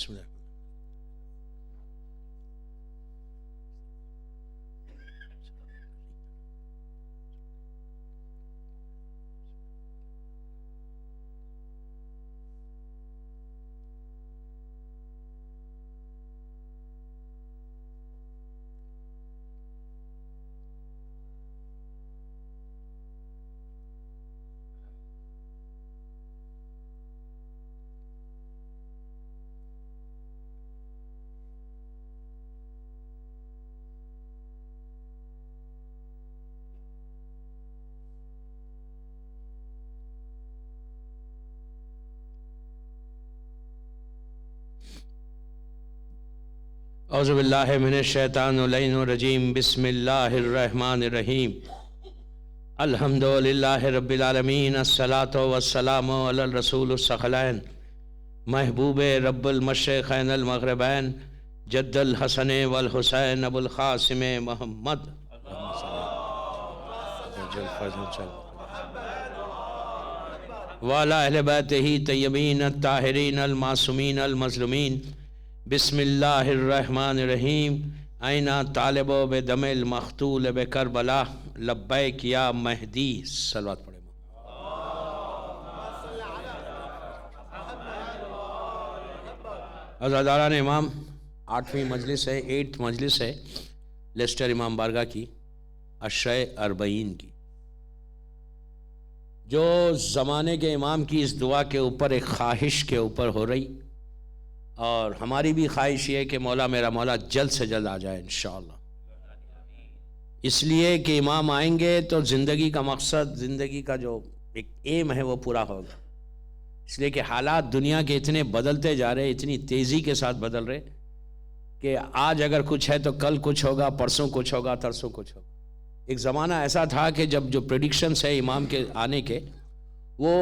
بسم اللہ۔ اعوذ باللہ من الشیطان اللعین الرجیم، بسم اللہ الرحمن الرحیم، الحمدللہ رب العالمین، الصلاۃ والسلام علی الرسول الثقلین، محبوب رب المشرقین المغربین، جد الحسن والحسین ابو القاسم محمد وعلی اہل بیتہ طیبین الطاہرین المعصومین المظلومین۔ بسم اللہ الرحمن الرحیم، اینا طالب بدم المقتول بکربلا، لبیک یا مہدی۔ صلوات پڑھیں۔ عزاداران امام، 8ویں مجلس ہے، 8th مجلس ہے لیسٹر امام بارگاہ کی عشرہ اربعین کی، جو زمانے کے امام کی اس دعا کے اوپر ایک خواہش کے اوپر ہو رہی، اور ہماری بھی خواہش یہ ہے کہ مولا میرا مولا جلد سے جلد آ جائے انشاءاللہ، اس لیے کہ امام آئیں گے تو زندگی کا مقصد، زندگی کا جو ایک ایم ہے وہ پورا ہوگا، اس لیے کہ حالات دنیا کے اتنے بدلتے جا رہے، اتنی تیزی کے ساتھ بدل رہے کہ آج اگر کچھ ہے تو کل کچھ ہوگا، پرسوں کچھ ہوگا، ترسوں کچھ ہوگا۔ ایک زمانہ ایسا تھا کہ جب جو پریڈکشنز ہے امام کے آنے کے، وہ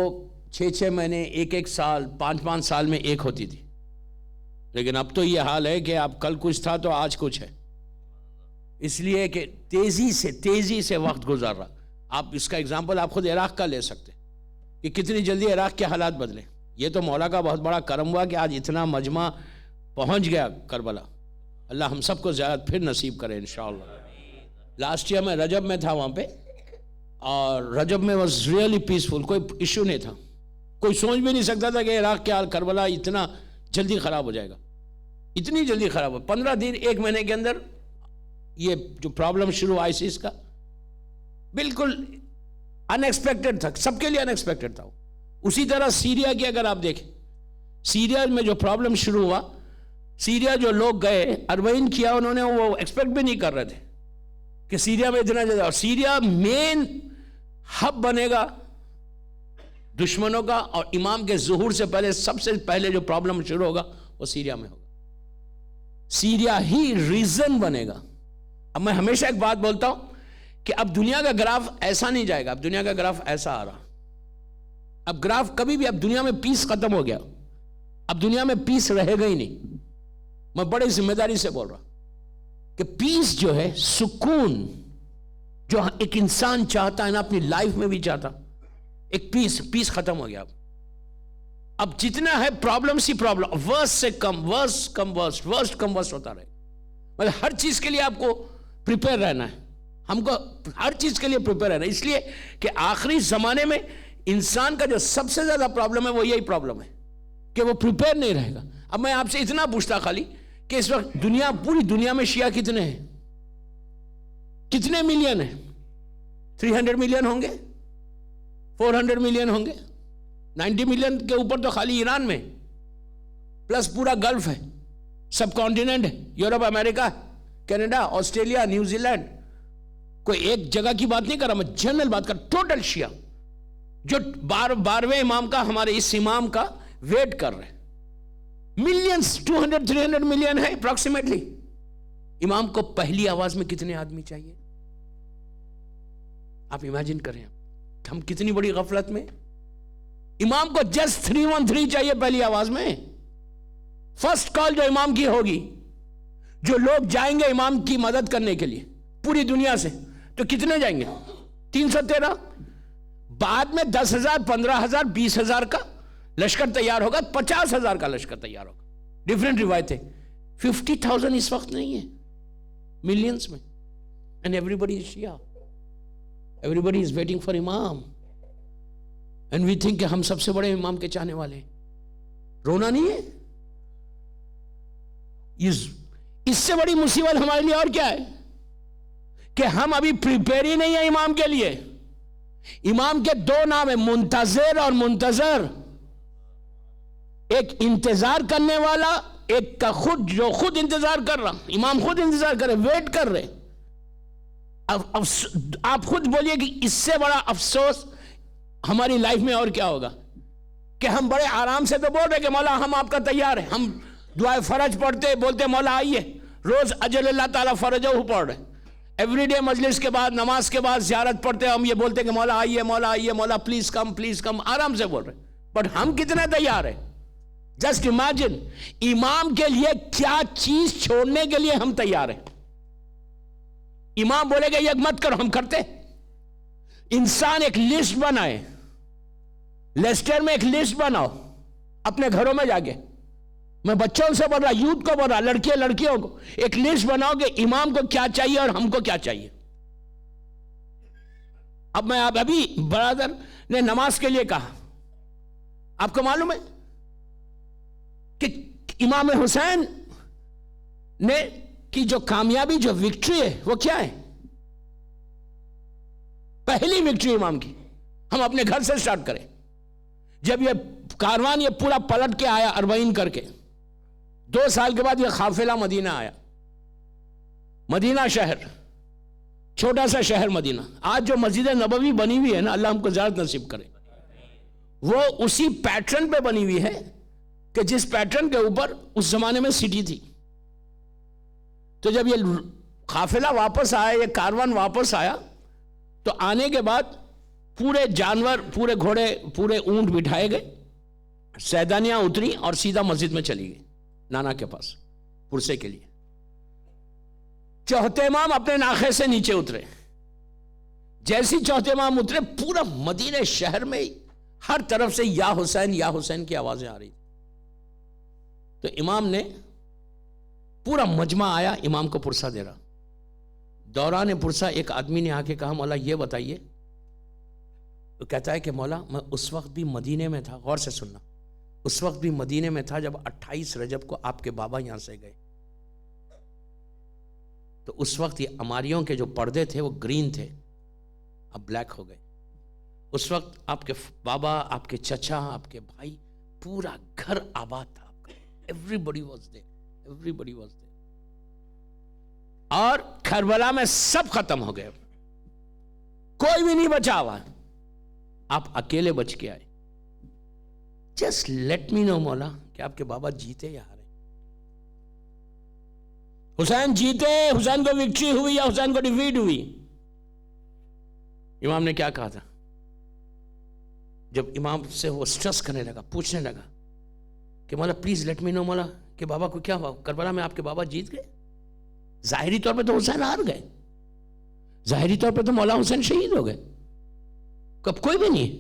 6 مہینے، 1 سال، 5 سال میں ایک ہوتی تھی، لیکن اب تو یہ حال ہے کہ اب کل کچھ تھا تو آج کچھ ہے، اس لیے کہ تیزی سے وقت گزر رہا۔ آپ اس کا اگزامپل آپ خود عراق کا لے سکتے کہ کتنی جلدی عراق کے حالات بدلے۔ یہ تو مولا کا بہت بڑا کرم ہوا کہ آج اتنا مجمع پہنچ گیا کربلا، اللہ ہم سب کو زیادہ پھر نصیب کرے انشاءاللہ۔ لاسٹ ایئر میں رجب میں تھا وہاں پہ، اور رجب میں واز ریئلی پیسفل، کوئی ایشو نہیں تھا، کوئی سوچ بھی نہیں سکتا تھا کہ عراق کے حال کربلا اتنا جلدی خراب ہو جائے گا، اتنی جلدی خراب ہو۔ 15 دن 1 مہینے کے اندر یہ جو پرابلم شروع ہوا ISIS کا، بالکل ان ایکسپیکٹڈ تھا، سب کے لیے ان ایکسپیکٹڈ تھا۔ اسی طرح سیریا کی اگر آپ دیکھیں، سیریا میں جو پرابلم شروع ہوا، سیریا جو لوگ گئے اربعین کیا، انہوں نے وہ ایکسپیکٹ بھی نہیں کر رہے تھے کہ سیریا میں اتنا جلدی، اور سیریا مین ہب بنے گا دشمنوں کا، اور امام کے ظہور سے پہلے سب سے پہلے جو پرابلم شروع ہوگا وہ سیریا میں ہوگا، سیریا ہی ریزن بنے گا۔ اب میں ہمیشہ ایک بات بولتا ہوں کہ اب دنیا کا گراف ایسا نہیں جائے گا، اب دنیا کا گراف ایسا آ رہا، اب گراف کبھی بھی، اب دنیا میں پیس ختم ہو گیا، اب دنیا میں پیس رہے گا ہی نہیں۔ میں بڑے ذمہ داری سے بول رہا کہ پیس جو ہے، سکون جو ایک انسان چاہتا ہے نا، اپنی لائف میں بھی چاہتا، ایک پیس ختم ہو گیا۔ اب جتنا ہے پرابلم سی پرابلم، ورس سے کم، ورس کم ورس، ورسٹ کم ورس ہوتا رہے، مطلب ہر چیز کے لیے آپ کو پریپیئر رہنا ہے، ہم کو ہر چیز کے لیے پریپیئر رہنا ہے، اس لیے کہ آخری زمانے میں انسان کا جو سب سے زیادہ پرابلم ہے وہ یہی پرابلم ہے کہ وہ پریپیئر نہیں رہے گا۔ اب میں آپ سے اتنا پوچھتا خالی کہ اس وقت پوری دنیا میں شیعہ کتنے ہیں، کتنے ملین ہیں؟ 300 ملین ہوں گے، 400 ملین ہوں گے، 90 ملین کے اوپر تو خالی ایران میں، پلس پورا گلف ہے، سب کانٹیننٹ ہے، یورپ، امریکہ، کینیڈا، آسٹریلیا، نیوزی لینڈ۔ کوئی ایک جگہ کی بات نہیں کر رہا میں، جنرل بات کر، ٹوٹل شیعہ جو 12ویں امام کا، ہمارے اس امام کا ویٹ کر رہے ہیں، ملینز، 200-300 ملین ہے اپروکسیمیٹلی۔ امام کو پہلی آواز میں کتنے آدمی چاہیے؟ آپ امیجن کریں، ہم کتنی بڑی غفلت میں۔ امام کو جسٹ 313 چاہیے پہلی آواز میں، فرسٹ کال جو امام کی ہوگی، جو لوگ جائیں گے امام کی مدد کرنے کے لیے پوری دنیا سے، تو کتنے جائیں گے؟ 313۔ بعد میں 10,000، 15,000، 20,000 کا لشکر تیار ہوگا، 50,000 کا لشکر تیار ہوگا۔ ڈفرینٹ روایتیں. 50,000 اس وقت نہیں ہے, ملینز میں. And everybody is Shia, everybody is waiting for Imam, and we think کہ ہم سب سے بڑے امام کے چاہنے والے ہیں. رونا نہیں ہے. اس سے بڑی مصیبت ہمارے لیے اور کیا ہے کہ ہم ابھی پریپیئر ہی نہیں ہیں امام کے لیے. امام کے دو نام ہیں, منتظر اور منتظر. ایک انتظار کرنے والا, ایک کا خود جو خود انتظار کر رہا. امام خود انتظار کر رہے, ویٹ کر رہے. آپ خود بولیے کہ اس سے بڑا افسوس ہماری لائف میں اور کیا ہوگا کہ ہم بڑے آرام سے تو بول رہے کہ مولا ہم آپ کا تیار ہیں. ہم دعائے فرج پڑھتے, بولتے مولا آئیے, روز اجل اللہ تعالیٰ فرجہ پڑھ رہے. ایوری ڈے مجلس کے بعد, نماز کے بعد زیارت پڑھتے, ہم یہ بولتے کہ مولا آئیے, مولا آئیے, مولا پلیز کم, آرام سے بول رہے. بٹ ہم کتنے تیار ہیں؟ جسٹ امیجن, امام کے لیے کیا چیز چھوڑنے کے لیے ہم تیار ہیں. امام بولے گا یہ مت کرو, ہم کرتے. انسان ایک لسٹ بنائے, لیسٹر میں ایک لسٹ بناؤ اپنے گھروں میں جا کے. میں بچوں سے بول رہا, یوتھ کو بول رہا, لڑکیوں کو, ایک لسٹ بناؤ کہ امام کو کیا چاہیے اور ہم کو کیا چاہیے. اب میں ابھی برادر نے نماز کے لیے کہا, آپ کو معلوم ہے کہ امام حسین نے کی جو کامیابی, جو وکٹری ہے وہ کیا ہے؟ پہلی وکٹری امام کی. ہم اپنے گھر سے سٹارٹ کریں. جب یہ کاروان یہ پورا پلٹ کے آیا 40 کر کے, 2 سال کے بعد یہ قافلہ مدینہ آیا. مدینہ شہر, چھوٹا سا شہر مدینہ. آج جو مسجد نبوی بنی ہوئی ہے نا, اللہ ہم کو زیارت نصیب کرے, وہ اسی پیٹرن پہ بنی ہوئی ہے کہ جس پیٹرن کے اوپر اس زمانے میں سٹی تھی. تو جب یہ قافلہ واپس آیا, یہ کاروان واپس آیا, تو آنے کے بعد پورے جانور, پورے گھوڑے, پورے اونٹ بٹھائے گئے, سیدانیاں اتری اور سیدھا مسجد میں چلی گئی نانا کے پاس پرسے کے لیے. چوتھے امام اپنے ناخے سے نیچے اترے. جیسی چوتھے امام اترے, پورا مدینہ شہر میں ہر طرف سے یا حسین کی آوازیں آ رہی. تو امام نے, پورا مجمع آیا امام کو پرسہ دے رہا. دوران پرسہ ایک آدمی نے آ کے کہا مولا یہ بتائیے. تو کہتا ہے کہ مولا میں اس وقت بھی مدینے میں تھا, غور سے سننا, اس وقت بھی مدینے میں تھا جب 28 رجب کو آپ کے بابا یہاں سے گئے. تو اس وقت یہ اماریوں کے جو پردے تھے وہ گرین تھے, اب بلیک ہو گئے. اس وقت آپ کے بابا, آپ کے چچا, آپ کے بھائی, پورا گھر آباد تھا آپ کا. Everybody was there. اور کربلا میں سب ختم ہو گئے, کوئی بھی نہیں بچا ہوا. آپ اکیلے بچ کے آئے. جسٹ لیٹ می نو مولا کہ آپ کے بابا جیتے یا ہارے. حسین جیتے, حسین کو وکٹری ہوئی یا حسین کو ڈیفیٹ ہوئی؟ امام نے کیا کہا تھا جب امام سے وہ سٹریس کرنے لگا, پوچھنے لگا کہ مولا پلیز لیٹ می نو مولا کہ بابا کو کیا ہوا, کربلا میں آپ کے بابا جیت گئے. ظاہری طور پہ تو حسین ہار گئے, ظاہری طور پہ تو مولا حسین شہید ہو گئے, کب کوئی بھی نہیں.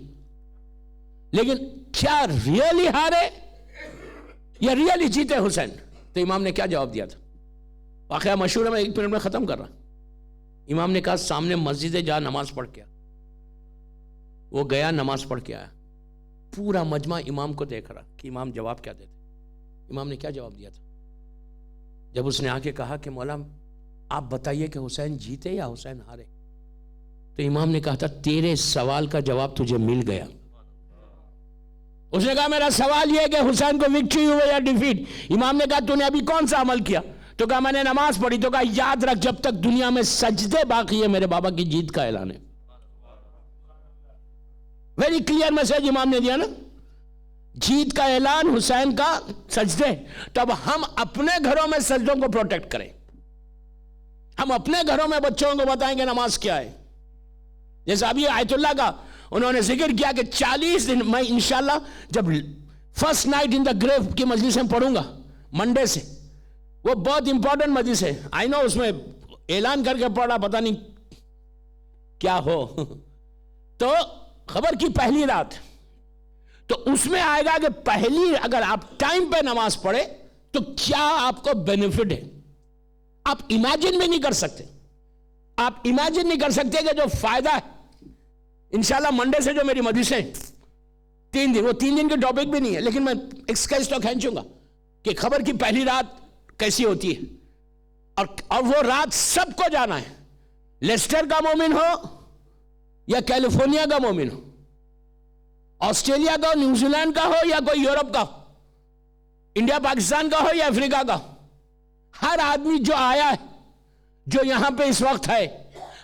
لیکن کیا ریئلی ہارے یا ریئلی جیتے حسین؟ تو امام نے کیا جواب دیا تھا؟ واقعہ مشہور ہے, میں 1 منٹ میں ختم کر رہا. امام نے کہا سامنے مسجد جا نماز پڑھ کے آ. وہ گیا, نماز پڑھ کے آیا. پورا مجمع امام کو دیکھ رہا کہ امام جواب کیا دیتے. امام نے کیا جواب دیا تھا جب اس نے آ کے کہا کہ مولا آپ بتائیے کہ حسین جیتے یا حسین ہارے؟ تو امام نے کہا تھا تیرے سوال کا جواب تجھے مل گیا. اس نے کہا میرا سوال یہ ہے کہ حسین کو وکٹری ہوئے یا ڈیفیٹ؟ امام نے کہا تو نے ابھی کون سا عمل کیا؟ تو کہا میں نے نماز پڑھی. تو کہا یاد رکھ جب تک دنیا میں سجدے باقی ہے میرے بابا کی جیت کا اعلان ہے. ویری کلیئر میسج امام نے دیا نا, جیت کا اعلان, حسین کا سجدے. تو اب ہم اپنے گھروں میں سجدوں کو پروٹیکٹ کریں, ہم اپنے گھروں میں بچوں کو بتائیں کہ نماز کیا ہے. جیسے ابھی آیت اللہ کا انہوں نے ذکر کیا کہ 40 دن میں انشاءاللہ جب فرسٹ نائٹ ان دا گریو کی مجلس میں پڑھوں گا منڈے سے, وہ بہت امپورٹنٹ مجلس ہے. آئی نو اس میں اعلان کر کے پڑھا, پتہ نہیں کیا ہو. تو خبر کی پہلی رات, تو اس میں آئے گا کہ پہلی اگر آپ ٹائم پہ نماز پڑھے تو کیا آپ کو بینیفٹ ہے؟ آپ امیجن بھی نہیں کر سکتے. آپ امیجن نہیں کر سکتے کہ جو فائدہ ہے. انشاءاللہ منڈے سے جو میری مجلسیں 3 دن، وہ 3 دن کے ٹاپک بھی نہیں ہے، لیکن میں ایک سکیچ تو کھینچوں گا کہ خبر کی پہلی رات کیسی ہوتی ہے، اور وہ رات سب کو جانا ہے. لیسٹر کا مومن ہو یا کیلیفورنیا کا مومن ہو، آسٹریلیا کا، نیوزی لینڈ کا ہو یا کوئی یورپ کا، انڈیا پاکستان کا ہو یا افریقہ کا، ہر آدمی جو آیا ہے، جو یہاں پہ اس وقت ہے،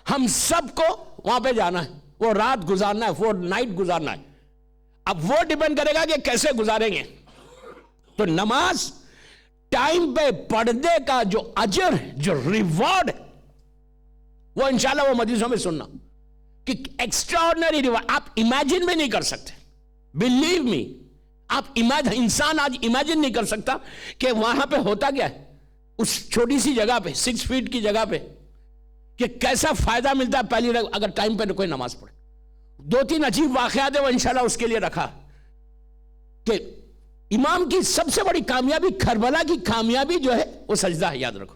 ہم سب کو وہاں پہ جانا ہے. وہ رات گزارنا ہے، وہ نائٹ گزارنا ہے. اب وہ ڈیپینڈ کرے گا کہ کیسے گزاریں گے. تو نماز ٹائم پہ پڑھنے کا جو اجر ہے، جو ریوارڈ ہے، وہ انشاءاللہ وہ مجلسوں میں سننا کہ ایکسٹراورڈنری ریوارڈ آپ امیجن بھی نہیں کر سکتے. بلیو می، انسان آج امیجن نہیں کر سکتا کہ وہاں پہ ہوتا کیا ہے، اس چھوٹی سی جگہ پہ 6 فیٹ کی جگہ پہ، کہ کیسا فائدہ ملتا ہے پہلی رات اگر ٹائم پہ کوئی نماز پڑھے. 2-3 عجیب واقعات ہیں وہ انشاءاللہ اس کے لیے رکھا کہ امام کی سب سے بڑی کامیابی، کربلا کی کامیابی جو ہے وہ سجدہ ہے. یاد رکھو،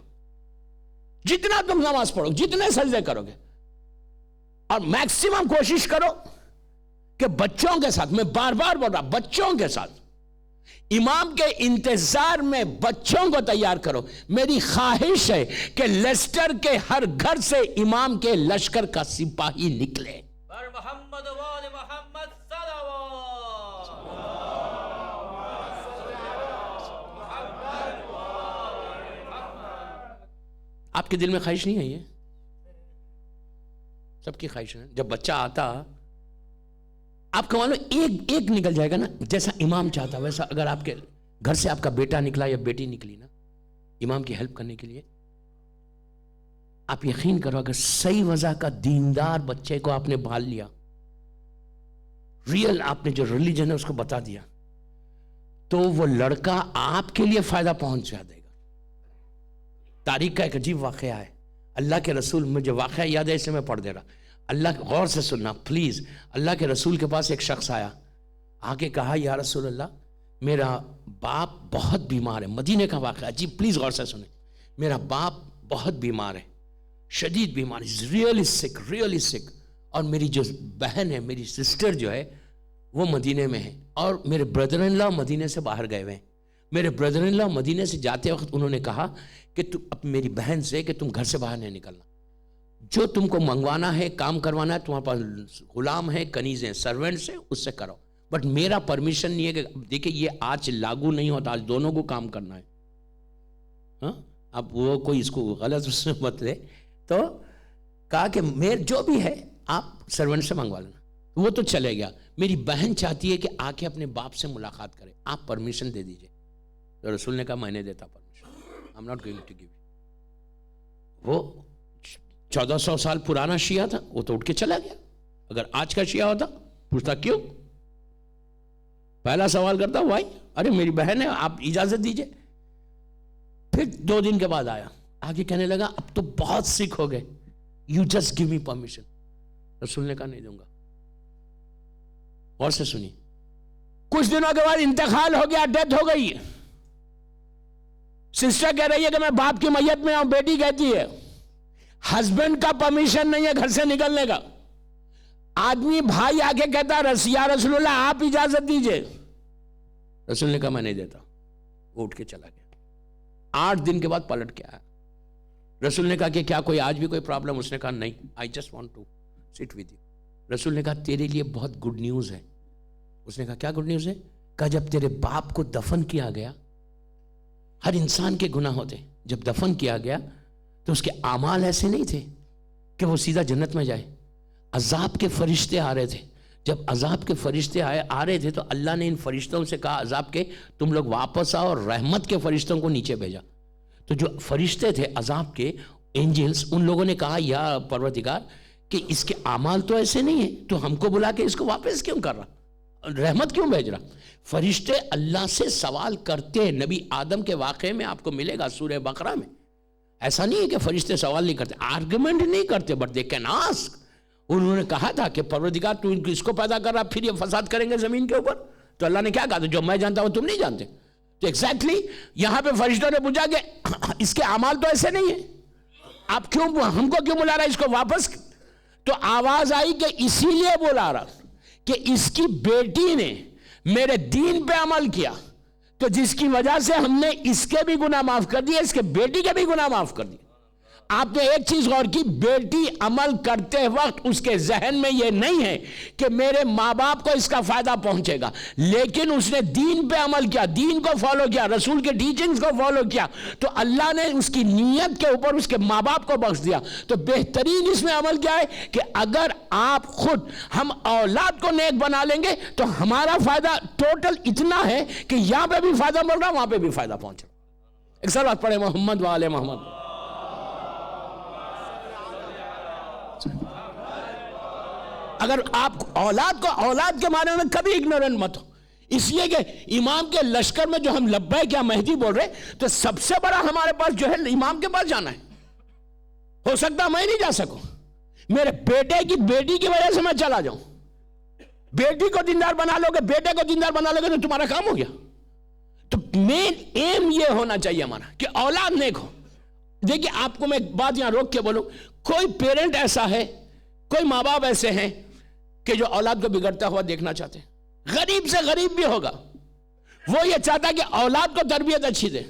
جتنا تم نماز پڑھو، جتنے سجدے کرو گے، اور میکسیمم کوشش کرو کہ بچوں کے ساتھ، میں بار بار بول رہا، بچوں کے ساتھ امام کے انتظار میں بچوں کو تیار کرو. میری خواہش ہے کہ لیسٹر کے ہر گھر سے امام کے لشکر کا سپاہی نکلے. محمد وآل محمد آپ کے دل میں خواہش نہیں ہے؟ یہ سب کی خواہش ہے. جب بچہ آتا، آپ کا معلوم ایک نکل جائے گا نا، جیسا امام چاہتا ویسا. اگر آپ کے گھر سے آپ کا بیٹا نکلا یا بیٹی نکلی نا امام کی ہیلپ کرنے کے لیے، آپ یقین کرو اگر صحیح وضع کا دیندار بچے کو آپ نے پال لیا، ریئل آپ نے جو ریلیجن ہے اس کو بتا دیا، تو وہ لڑکا آپ کے لیے فائدہ پہنچا دے گا. تاریخ کا ایک عجیب واقعہ ہے. اللہ کے رسول، مجھے واقعہ یاد ہے، اسے میں پڑھ دے رہا. اللہ غور سے سننا پلیز. اللہ کے رسول کے پاس ایک شخص آیا، آگے کہا یا رسول اللہ میرا باپ بہت بیمار ہے. مدینے کا واقعہ عجیب، پلیز غور سے سنیں. میرا باپ بہت بیمار ہے، شدید بیمار، ریئلی سک. اور میری جو بہن ہے، میری سسٹر جو ہے وہ مدینے میں ہے، اور میرے بردر ان لا مدینے سے باہر گئے ہوئے ہیں. میرے بردر ان لا مدینے سے جاتے وقت انہوں نے کہا کہ تم میری بہن سے کہ تم گھر سے باہر نہیں نکلنا، جو تم کو منگوانا ہے، کام کروانا ہے، تمہارے پاس غلام ہے، کنیز ہیں، سرونٹس ہیں، اس سے کرو، بٹ میرا پرمیشن نہیں ہے. کہ دیکھیں یہ آج لاگو نہیں ہوتا، آج دونوں کو کام کرنا ہے. ہاں، اب وہ کوئی اس کو غلط اس میں مت لے. تو کہا کہ جو بھی ہے آپ سرونٹ سے منگوا لینا. وہ تو چلے گیا. میری بہن چاہتی ہے کہ آ کے اپنے باپ سے ملاقات کرے، آپ پرمیشن دے دیجئے. تو رسول نے کہا میں نہیں دیتا permission, I'm not going to give you. وہ 1400 سال پرانا شیعہ تھا، وہ تو اٹھ کے چلا گیا. اگر آج کا شیعہ ہوتا پوچھتا کیوں، پہلا سوال کرتا وائی، ارے میری بہن ہے آپ اجازت دیجئے. پھر 2 دن کے بعد آیا، آگے کہنے لگا اب تو بہت سکھ ہو گئے، you just give me permission. رسول نے کہا نہیں دوں گا. اور سے سنی، کچھ دنوں کے بعد انتقال ہو گیا، ڈیتھ ہو گئی. سسٹر کہہ رہی ہے کہ میں باپ کی میت میں ہوں، بیٹی کہتی ہے ہسبینڈ کا پرمیشن نہیں ہے گھر سے نکلنے کا. آدمی بھائی آگے کہتا یا رسول اللہ آپ اجازت دیجئے. رسول نے کہا میں نہیں دیتا. وہ اٹھ کے چلا گیا. 8 دن کے بعد پلٹ کے آیا. رسول نے کہا کہ کیا کوئی آج بھی کوئی پرابلم؟ اس نے کہا نہیں، I just want to sit with you. رسول نے کہا تیرے لیے بہت گڈ نیوز ہے. اس نے کہا کیا گڈ نیوز ہے؟ کہا جب تیرے باپ کو دفن کیا گیا، ہر انسان کے گناہ ہوتے، جب دفن کیا گیا تو اس کے اعمال ایسے نہیں تھے کہ وہ سیدھا جنت میں جائے. عذاب کے فرشتے آ رہے تھے. جب عذاب کے فرشتے آ رہے تھے تو اللہ نے ان فرشتوں سے کہا عذاب کے تم لوگ واپس آؤ، اور رحمت کے فرشتوں کو نیچے بھیجا. تو جو فرشتے تھے عذاب کے اینجلز، ان لوگوں نے کہا یا پروردگار کہ اس کے اعمال تو ایسے نہیں ہیں، تو ہم کو بلا کے اس کو واپس کیوں کر رہا، رحمت کیوں بھیج رہا؟ فرشتے اللہ سے سوال کرتے ہیں. نبی آدم کے واقعے میں آپ کو ملے گا سورہ بقرہ میں. ایسا نہیں ہے کہ فرشتے سوال نہیں کرتے، آرگومنٹ نہیں کرتے، بٹ دے کین آسک. انہوں نے کہا تھا کہ پروردگار تو اس کو پیدا کر رہا، پھر یہ فساد کریں گے زمین کے اوپر. تو اللہ نے کیا کہا تھا جو میں جانتا ہوں تم نہیں جانتے. تو ایگزیکٹلی یہاں پہ فرشتوں نے پوچھا کہ اس کے اعمال تو ایسے نہیں ہیں، آپ کیوں ہم کو کیوں بلا رہا ہے اس کو واپس؟ تو آواز آئی کہ اسی لیے بلا رہا کہ اس کی بیٹی نے میرے دین پہ عمل کیا، تو جس کی وجہ سے ہم نے اس کے بھی گناہ معاف کر دیے، اس کے بیٹی کے بھی گناہ معاف کر دیے۔ آپ نے ایک چیز غور کی، بیٹی عمل کرتے وقت اس کے ذہن میں یہ نہیں ہے کہ میرے ماں باپ کو اس کا فائدہ پہنچے گا، لیکن اس نے دین پہ عمل کیا، دین کو فالو کیا، رسول کے ٹیچنگز کو فالو کیا، تو اللہ نے اس کی نیت کے اوپر اس کے ماں باپ کو بخش دیا۔ تو بہترین اس میں عمل کیا ہے کہ اگر آپ خود ہم اولاد کو نیک بنا لیں گے تو ہمارا فائدہ ٹوٹل اتنا ہے کہ یہاں پہ بھی فائدہ مل رہا، وہاں پہ بھی فائدہ پہنچ رہا۔ ایک صلوات پڑھے محمد وآل محمد۔ اگر آپ اولاد کے معنی میں کبھی اگنورنٹ مت ہو، اس لیے کہ امام کے لشکر میں جو ہم لبیک یا مہدی بول رہے، تو سب سے بڑا ہمارے پاس جو ہے امام کے پاس جانا ہے۔ ہو سکتا میں نہیں جا سکوں، میرے بیٹے کی بیٹی کی وجہ سے میں چلا جاؤں۔ بیٹی کو دیندار بنا لو گے، بیٹے کو دیندار بنا لو گے تو تمہارا کام ہو گیا۔ تو مین ایم یہ ہونا چاہیے ہمارا کہ اولاد نیک ہو۔ دیکھیے آپ کو میں ایک بات یہاں روک کے بولوں، کوئی پیرنٹ ایسا ہے، کوئی ماں باپ ایسے ہیں کہ جو اولاد کو بگڑتا ہوا دیکھنا چاہتے ہیں، غریب سے غریب بھی ہوگا، وہ یہ چاہتا ہے کہ اولاد کو تربیت اچھی دے۔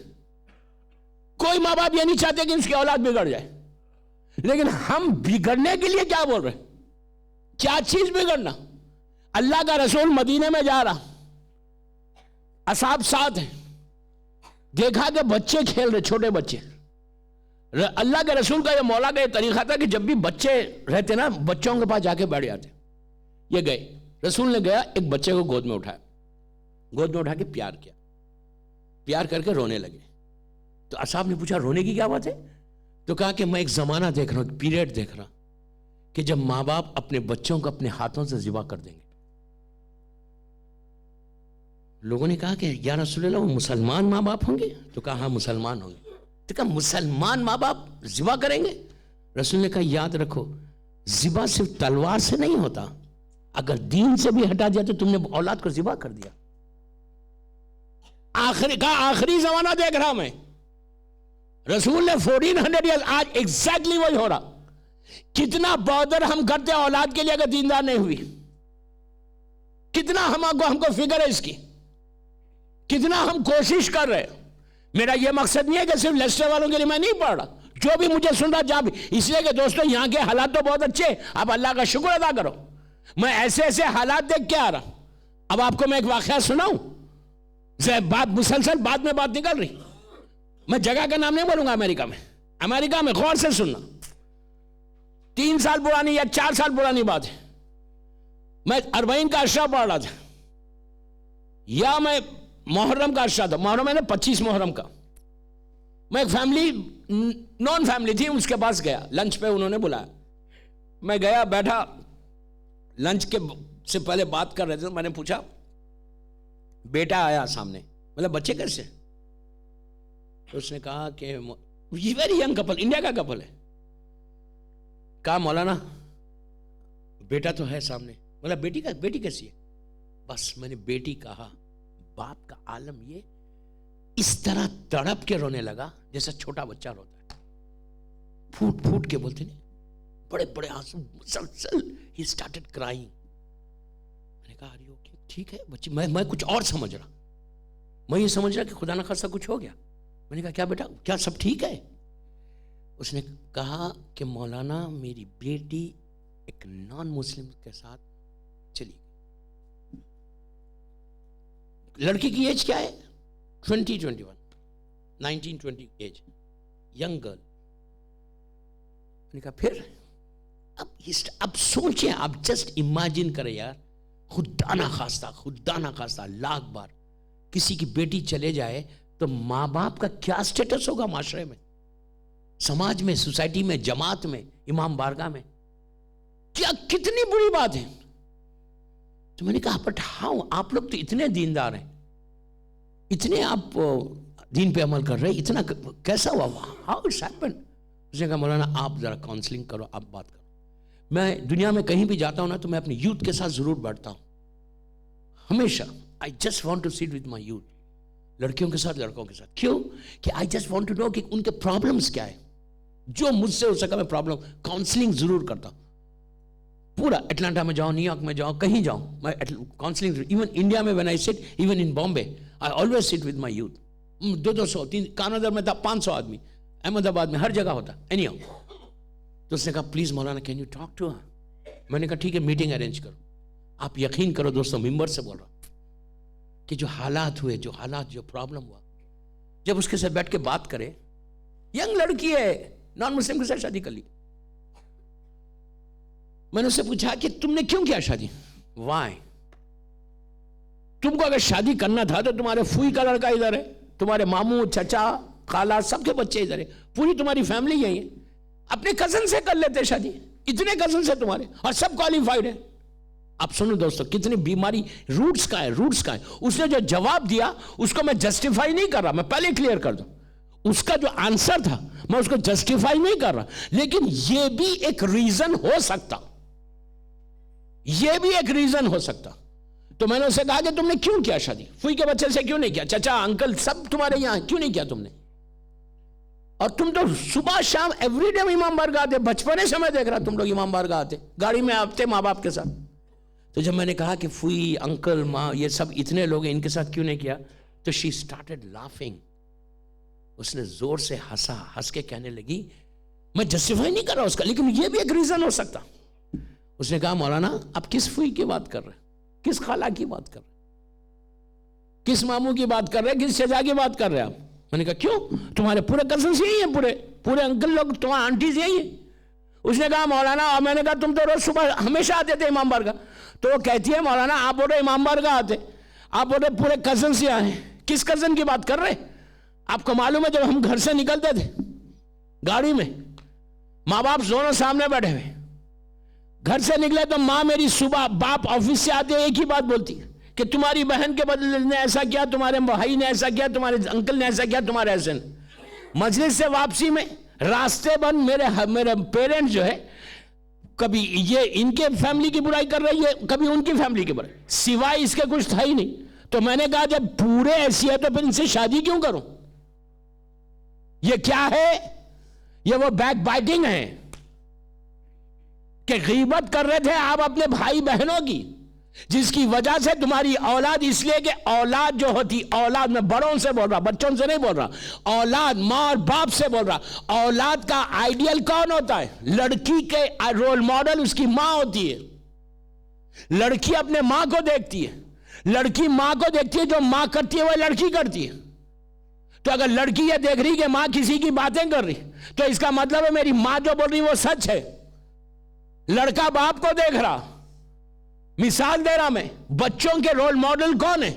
کوئی ماں باپ یہ نہیں چاہتے کہ اس کی اولاد بگڑ جائے، لیکن ہم بگڑنے کے لیے کیا بول رہے ہیں؟ کیا چیز بگڑنا؟ اللہ کا رسول مدینے میں جا رہا، اصحاب ساتھ ہیں، دیکھا کہ بچے کھیل رہے، چھوٹے بچے۔ اللہ کے رسول کا یہ مولا کا یہ طریقہ تھا کہ جب بھی بچے رہتے نا، بچوں کے پاس جا کے بیٹھ جاتے۔ یہ گئے، رسول نے گیا، ایک بچے کو گود میں اٹھایا، گود میں اٹھا کے پیار کیا، پیار کر کے رونے لگے۔ تو اصحاب نے پوچھا رونے کی کیا بات ہے؟ تو کہا کہ میں ایک زمانہ دیکھ رہا ہوں، ایک پیریڈ دیکھ رہا کہ جب ماں باپ اپنے بچوں کو اپنے ہاتھوں سے ذبح کر دیں گے۔ لوگوں نے کہا کہ یا رسول اللہ وہ مسلمان ماں باپ ہوں گے؟ تو کہا ہاں مسلمان ہوں گے۔ تو کہا مسلمان ماں باپ ذبح کریں گے؟ رسول نے کہا یاد رکھو، ذبح صرف تلوار سے نہیں ہوتا، اگر دین سے بھی ہٹا دیا تو تم نے اولاد کو ذبح کر دیا۔ آخری زمانہ دیکھ رہا میں، رسول نے 1400 ایئر، آج ایگزیکٹلی وہی ہو رہا۔ کتنا بودر ہم کرتے اولاد کے لیے اگر دیندار نہیں ہوئی، کتنا ہم کو فکر ہے اس کی، کتنا ہم کوشش کر رہے ہیں۔ میرا یہ مقصد نہیں ہے کہ صرف لیسٹر والوں کے لیے میں نہیں پڑھ رہا، جو بھی مجھے سن رہا جہاں بھی، اس لیے کہ دوستو یہاں کے حالات تو بہت اچھے، آپ اللہ کا شکر ادا کرو۔ میں ایسے ایسے حالات دیکھ کے آ رہا۔ اب آپ کو میں ایک واقعہ سناؤں، بات مسلسل بات میں بات نکل رہی، میں جگہ کا نام نہیں بولوں گا، امریکہ میں غور سے سننا، 3 سال پرانی یا 4 سال پرانی بات ہے۔ میں 40 کا اشرا پڑھ رہا تھا، یا میں محرم کا اشرا تھا، محرم ہے نا 25 محرم کا۔ میں ایک فیملی، نون فیملی تھی، اس کے پاس گیا، لنچ پہ انہوں نے بلایا، میں گیا بیٹھا، لنچ کے سے پہلے بات کر رہے تھے، میں نے پوچھا، بیٹا آیا سامنے، مطلب بچے کیسے؟ تو اس نے کہا کہ ویری ینگ کپل، انڈیا کا کپل ہے۔ کہا مولانا بیٹا تو ہے سامنے، مطلب بیٹی کیسی ہے؟ بس میں نے بیٹی کہا، باپ کا عالم یہ اس طرح تڑپ کے رونے لگا جیسا چھوٹا بچہ روتا ہے، پھوٹ پھوٹ کے بولتے نہیں، بڑے بڑے آنسو مسلسل، he started crying۔ میں نے کہا are you okay؟ ٹھیک ہے بچی، میں کچھ اور سمجھ رہا، میں یہ سمجھ رہا کہ خدا نہ خاصہ کچھ ہو گیا۔ میں نے کہا کیا بیٹا، کیا سب ٹھیک ہے؟ اس نے کہا کہ مولانا میری بیٹی ایک نان مسلم کے ساتھ چلی گئی۔ لڑکی کی ایج کیا ہے؟ 19 ایج، ینگ گرل۔ میں نے کہا پھر؟ اب سوچیں، آپ جسٹ امیجن کریں یار، خدا نہ خواستہ لاکھ بار کسی کی بیٹی چلے جائے تو ماں باپ کا کیا سٹیٹس ہوگا معاشرے میں، سماج میں، سوسائٹی میں، جماعت میں، امام بارگاہ میں، کیا کتنی بری بات ہے۔ تو میں نے کہا بٹ ہاؤ، آپ لوگ تو اتنے دیندار ہیں، اتنے آپ دین پہ عمل کر رہے، اتنا کیسا ہوا؟ How it's happen? اس نے کہا مولانا آپ ذرا کاؤنسلنگ کرو، آپ بات کرو۔ میں دنیا میں کہیں بھی جاتا ہوں نا تو میں اپنے یوتھ کے ساتھ ضرور بیٹھتا ہوں، ہمیشہ۔ I just want to sit with my youth۔ لڑکیوں کے ساتھ لڑکوں کے ساتھ. کیوں؟ کہ I just want to know کہ ان کے پرابلمس کیا ہے. جو مجھ سے ہو سکا میں پرابلم کاؤنسلنگ ضرور کرتا ہوں. پورا اٹلانٹا میں جاؤں, نیو یارک میں جاؤں, کہیں جاؤں, میں کاؤنسلنگ. ایون انڈیا میں when I sit, even in Bombay, I always sit with my youth. 200 300 کانادر میں تھا 500 آدمی, احمد آباد میں ہر جگہ ہوتا. اینی ہاؤ, تو اس نے کہا please Maulana can you talk to her. میں نے کہا ٹھیک ہے, میٹنگ ارینج کرو. آپ یقین کرو دوستوں, ممبر سے بول رہا ہوں کہ جو حالات ہوئے, جو پرابلم ہوا, جب اس کے ساتھ بیٹھ کے بات کرے, ینگ لڑکی ہے, نان مسلم کے ساتھ شادی کر لی. میں نے اس سے پوچھا کہ تم نے کیوں کیا شادی, وائی؟ تم کو اگر شادی کرنا تھا تو تمہارے فوئی کا لڑکا ادھر ہے, تمہارے ماموں, چچا, خالہ, سب کے بچے ادھر ہے, پوری تمہاری فیملی یہی ہے. اپنے کزن سے کر لیتے شادی, اتنے کزن سے تمہارے, اور سب کوالیفائڈ ہیں. اب سنو دوستو, کتنی بیماری, روٹس کا ہے. اس نے جو جواب دیا اس کو میں جسٹیفائی نہیں کر رہا, میں پہلے کلیئر کر دوں. اس کا جو آنسر تھا میں اس کو جسٹیفائی نہیں کر رہا, لیکن یہ بھی ایک ریزن ہو سکتا, یہ بھی ایک ریزن ہو سکتا. تو میں نے اسے کہا کہ تم نے کیوں کیا شادی, فوئی کے بچے سے کیوں نہیں کیا, چچا انکل سب تمہارے یہاں کیوں نہیں کیا تم نے؟ اور تم تو صبح شام ایوری ڈے امام بارگاہ آتے, بچپنے سے میں دیکھ رہا تم لوگ امام بارگاہ آتے, گاڑی میں آتے ماں باپ کے ساتھ. تو جب میں نے کہا کہ فوئی, انکل, ماں, یہ سب اتنے لوگ ہیں, ان کے ساتھ کیوں نہیں کیا, تو شی اسٹارٹڈ لافنگ. اس نے زور سے ہنس کے کہنے لگی, میں جسٹیفائی نہیں کر رہا اس کا, لیکن یہ بھی ایک ریزن ہو سکتا. اس نے کہا مولانا آپ کس فوئی کی بات کر رہے, کس خالہ کی بات کر رہے, کس ماموں کی بات کر رہے, کس چچا کی بات کر رہے آپ؟ میں نے کہا کیوں, تمہارے پورے کزنس یہی ہیں, پورے انکل لوگ, تمہارے آنٹیز یہی ہیں. اس نے کہا مولانا, اور میں نے کہا تم تو روز صبح ہمیشہ آتے تھے امام بارگاہ. تو وہ کہتی ہے مولانا آپ بول رہے امام بارگاہ آتے, آپ بول رہے پورے کزنس یہاں ہیں, کس کزن کی بات کر رہے؟ آپ کو معلوم ہے جب ہم گھر سے نکلتے تھے گاڑی میں, ماں باپ دونوں سامنے بیٹھے ہوئے, گھر سے نکلے تو ماں میری صبح, باپ آفس سے آتے ایک ہی بات بولتی کہ تمہاری بہن کے بدلے نے ایسا کیا, تمہارے بھائی نے ایسا کیا, تمہارے انکل نے ایسا کیا, تمہارے ایسے. مجلس سے واپسی میں راستے بند, میرے پیرنٹ جو ہے کبھی یہ ان کے فیملی کی برائی کر رہی ہے, کبھی ان کی فیملی کی برائی, سوائے اس کے کچھ تھا ہی نہیں. تو میں نے کہا جب پورے ایسی ہے تو پھر ان سے شادی کیوں کروں؟ یہ کیا ہے؟ یہ وہ بیک بائٹنگ ہے کہ غیبت کر رہے تھے آپ اپنے بھائی بہنوں کی, جس کی وجہ سے تمہاری اولاد, اس لیے کہ اولاد جو ہوتی, اولاد میں بڑوں سے بول رہا, بچوں سے نہیں بول رہا, اولاد ماں اور باپ سے بول رہا. اولاد کا آئیڈیل کون ہوتا ہے؟ لڑکی کے رول ماڈل اس کی ماں ہوتی ہے. لڑکی اپنے ماں کو دیکھتی ہے, لڑکی ماں کو دیکھتی ہے, جو ماں کرتی ہے وہ لڑکی کرتی ہے. تو اگر لڑکی یہ دیکھ رہی کہ ماں کسی کی باتیں کر رہی, تو اس کا مطلب ہے میری ماں جو بول رہی وہ سچ ہے. لڑکا باپ کو دیکھ رہا, مثال دے رہا میں, بچوں کے رول ماڈل کون ہے؟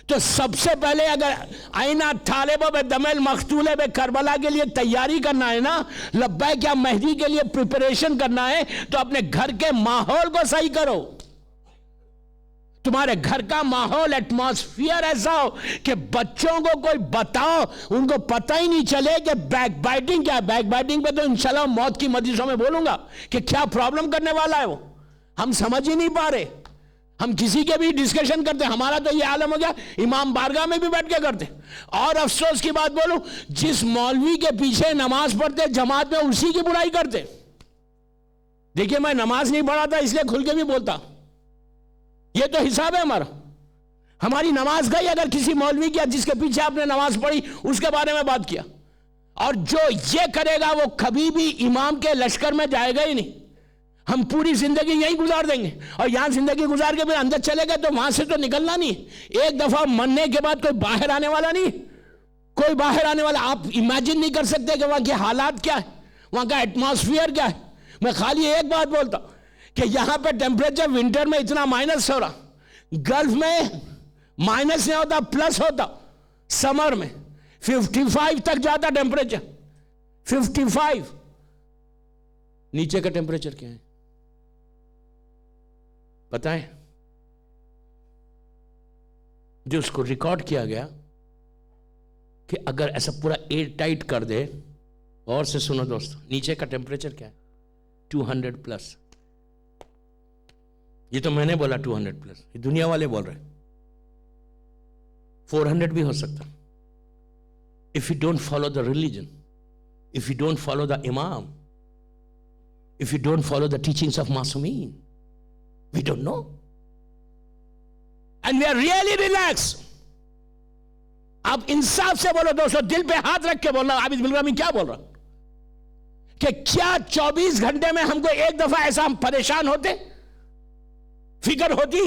تو سب سے پہلے اگر آئینہ طالبہ بے دمل مختولے بے کربلا کے لیے تیاری کرنا ہے نا, لبیک یا مہدی کے لیے پریپریشن کرنا ہے, تو اپنے گھر کے ماحول کو صحیح کرو. تمہارے گھر کا ماحول, ایٹماسفیئر ایسا ہو کہ بچوں کو کوئی بتاؤ, ان کو پتہ ہی نہیں چلے کہ بیک بائٹنگ کیا ہے. بیک بائٹنگ پہ تو انشاءاللہ موت کی مجلسوں میں بولوں گا کہ کیا پرابلم کرنے والا ہے وہ, ہم سمجھ ہی نہیں پا رہے. ہم کسی کے بھی ڈسکشن کرتے, ہمارا تو یہ عالم ہو گیا امام بارگاہ میں بھی بیٹھ کے کرتے. اور افسوس کی بات بولوں, جس مولوی کے پیچھے نماز پڑھتے جماعت میں, اسی کی برائی کرتے. دیکھیے میں نماز نہیں پڑھا تھا اس لیے کھل کے بھی بولتا, یہ تو حساب ہے ہمارا. ہماری نماز گئی اگر کسی مولوی کی جس کے پیچھے آپ نے نماز پڑھی اس کے بارے میں بات کیا. اور جو یہ کرے گا وہ کبھی بھی امام کے لشکر میں جائے گا ہی نہیں. ہم پوری زندگی یہیں گزار دیں گے, اور یہاں زندگی گزار کے پھر اندر چلے گئے تو وہاں سے تو نکلنا نہیں. ایک دفعہ مرنے کے بعد کوئی باہر آنے والا نہیں, کوئی باہر آنے والا. آپ امیجن نہیں کر سکتے کہ وہاں کے حالات کیا ہے, وہاں کا ایٹماسفیئر کیا ہے. میں خالی ایک بات بولتا کہ یہاں پہ ٹیمپریچر ونٹر میں اتنا مائنس ہو رہا, گلف میں مائنس نہیں ہوتا, پلس ہوتا. سمر میں 55 تک جاتا ٹیمپریچر, 55. نیچے کا ٹیمپریچر کیا ہے پتہ ہے؟ جو اس کو ریکارڈ کیا گیا کہ اگر ایسا پورا ایئر ٹائٹ کر دے, اور سے سنو دوستو, نیچے کا ٹیمپریچر کیا ہے 200 پلس. یہ تو میں نے بولا 200 پلس, یہ دنیا والے بول رہے ہیں. 400 بھی ہو سکتا. If you don't follow the religion, if you don't follow the imam, if you don't follow the teachings of Masumin, we don't know. And we are really relaxed. آپ انصاف سے بولو دوستو, دل پہ ہاتھ رکھ کے بول رہا ہوں, عابد بلرامی کیا بول رہا کہ کیا 24 گھنٹے میں ہم کو ایک دفعہ ایسا ہم پریشان ہوتے, فکر ہوتی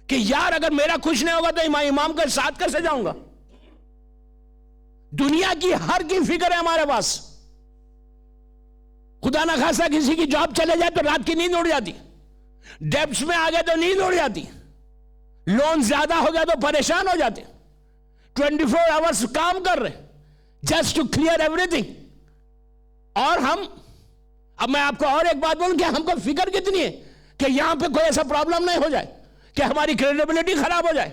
کہ یار اگر میرا خوش نہیں ہوگا تو امام کے ساتھ کیسے جاؤں گا. دنیا کی ہر کی فکر ہے ہمارے پاس. خدا نہ خواستہ کسی کی جاب چلے جائے تو رات کی نیند اڑ جاتی, ڈیبٹس میں آ گئے تو نیند اڑ جاتی, لون زیادہ ہو گیا تو پریشان ہو جاتے, 24 hours کام کر رہے just to clear everything. اور ہم, اب میں آپ کو اور ایک بات بولوں کہ ہم کو فکر کتنی ہے کہ یہاں پہ کوئی ایسا پرابلم نہیں ہو جائے کہ ہماری کریڈیبلٹی خراب ہو جائے.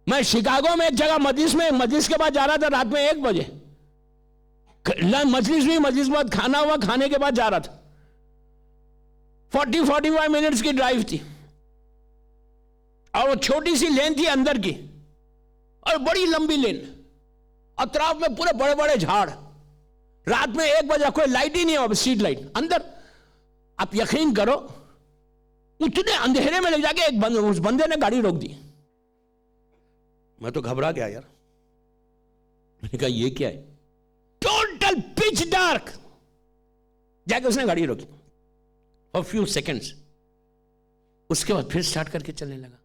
میں شکاگو میں ایک جگہ مجلس کے بعد جا رہا تھا رات میں 1 بجے, مجلس کے بعد کھانا ہوا, کھانے کے بعد جا رہا تھا, 40-45 منٹس کی ڈرائیو تھی, اور وہ چھوٹی سی لین تھی اندر کی, اور بڑی لمبی لین, اطراف میں پورے بڑے بڑے جھاڑ, رات میں 1 بجے کوئی لائٹ ہی نہیں ہو, اسٹریٹ لائٹ اندر. آپ یقین کرو اتنے اندھیرے میں لے جا کے اس بندے نے گاڑی روک دی. میں تو گھبرا گیا یار, میں نے کہا یہ کیا ہے, ٹوٹل پچ ڈارک. جا کے اس نے گاڑی روکی فار فیو سیکنڈز, اس کے بعد پھر سٹارٹ کر کے چلنے لگا.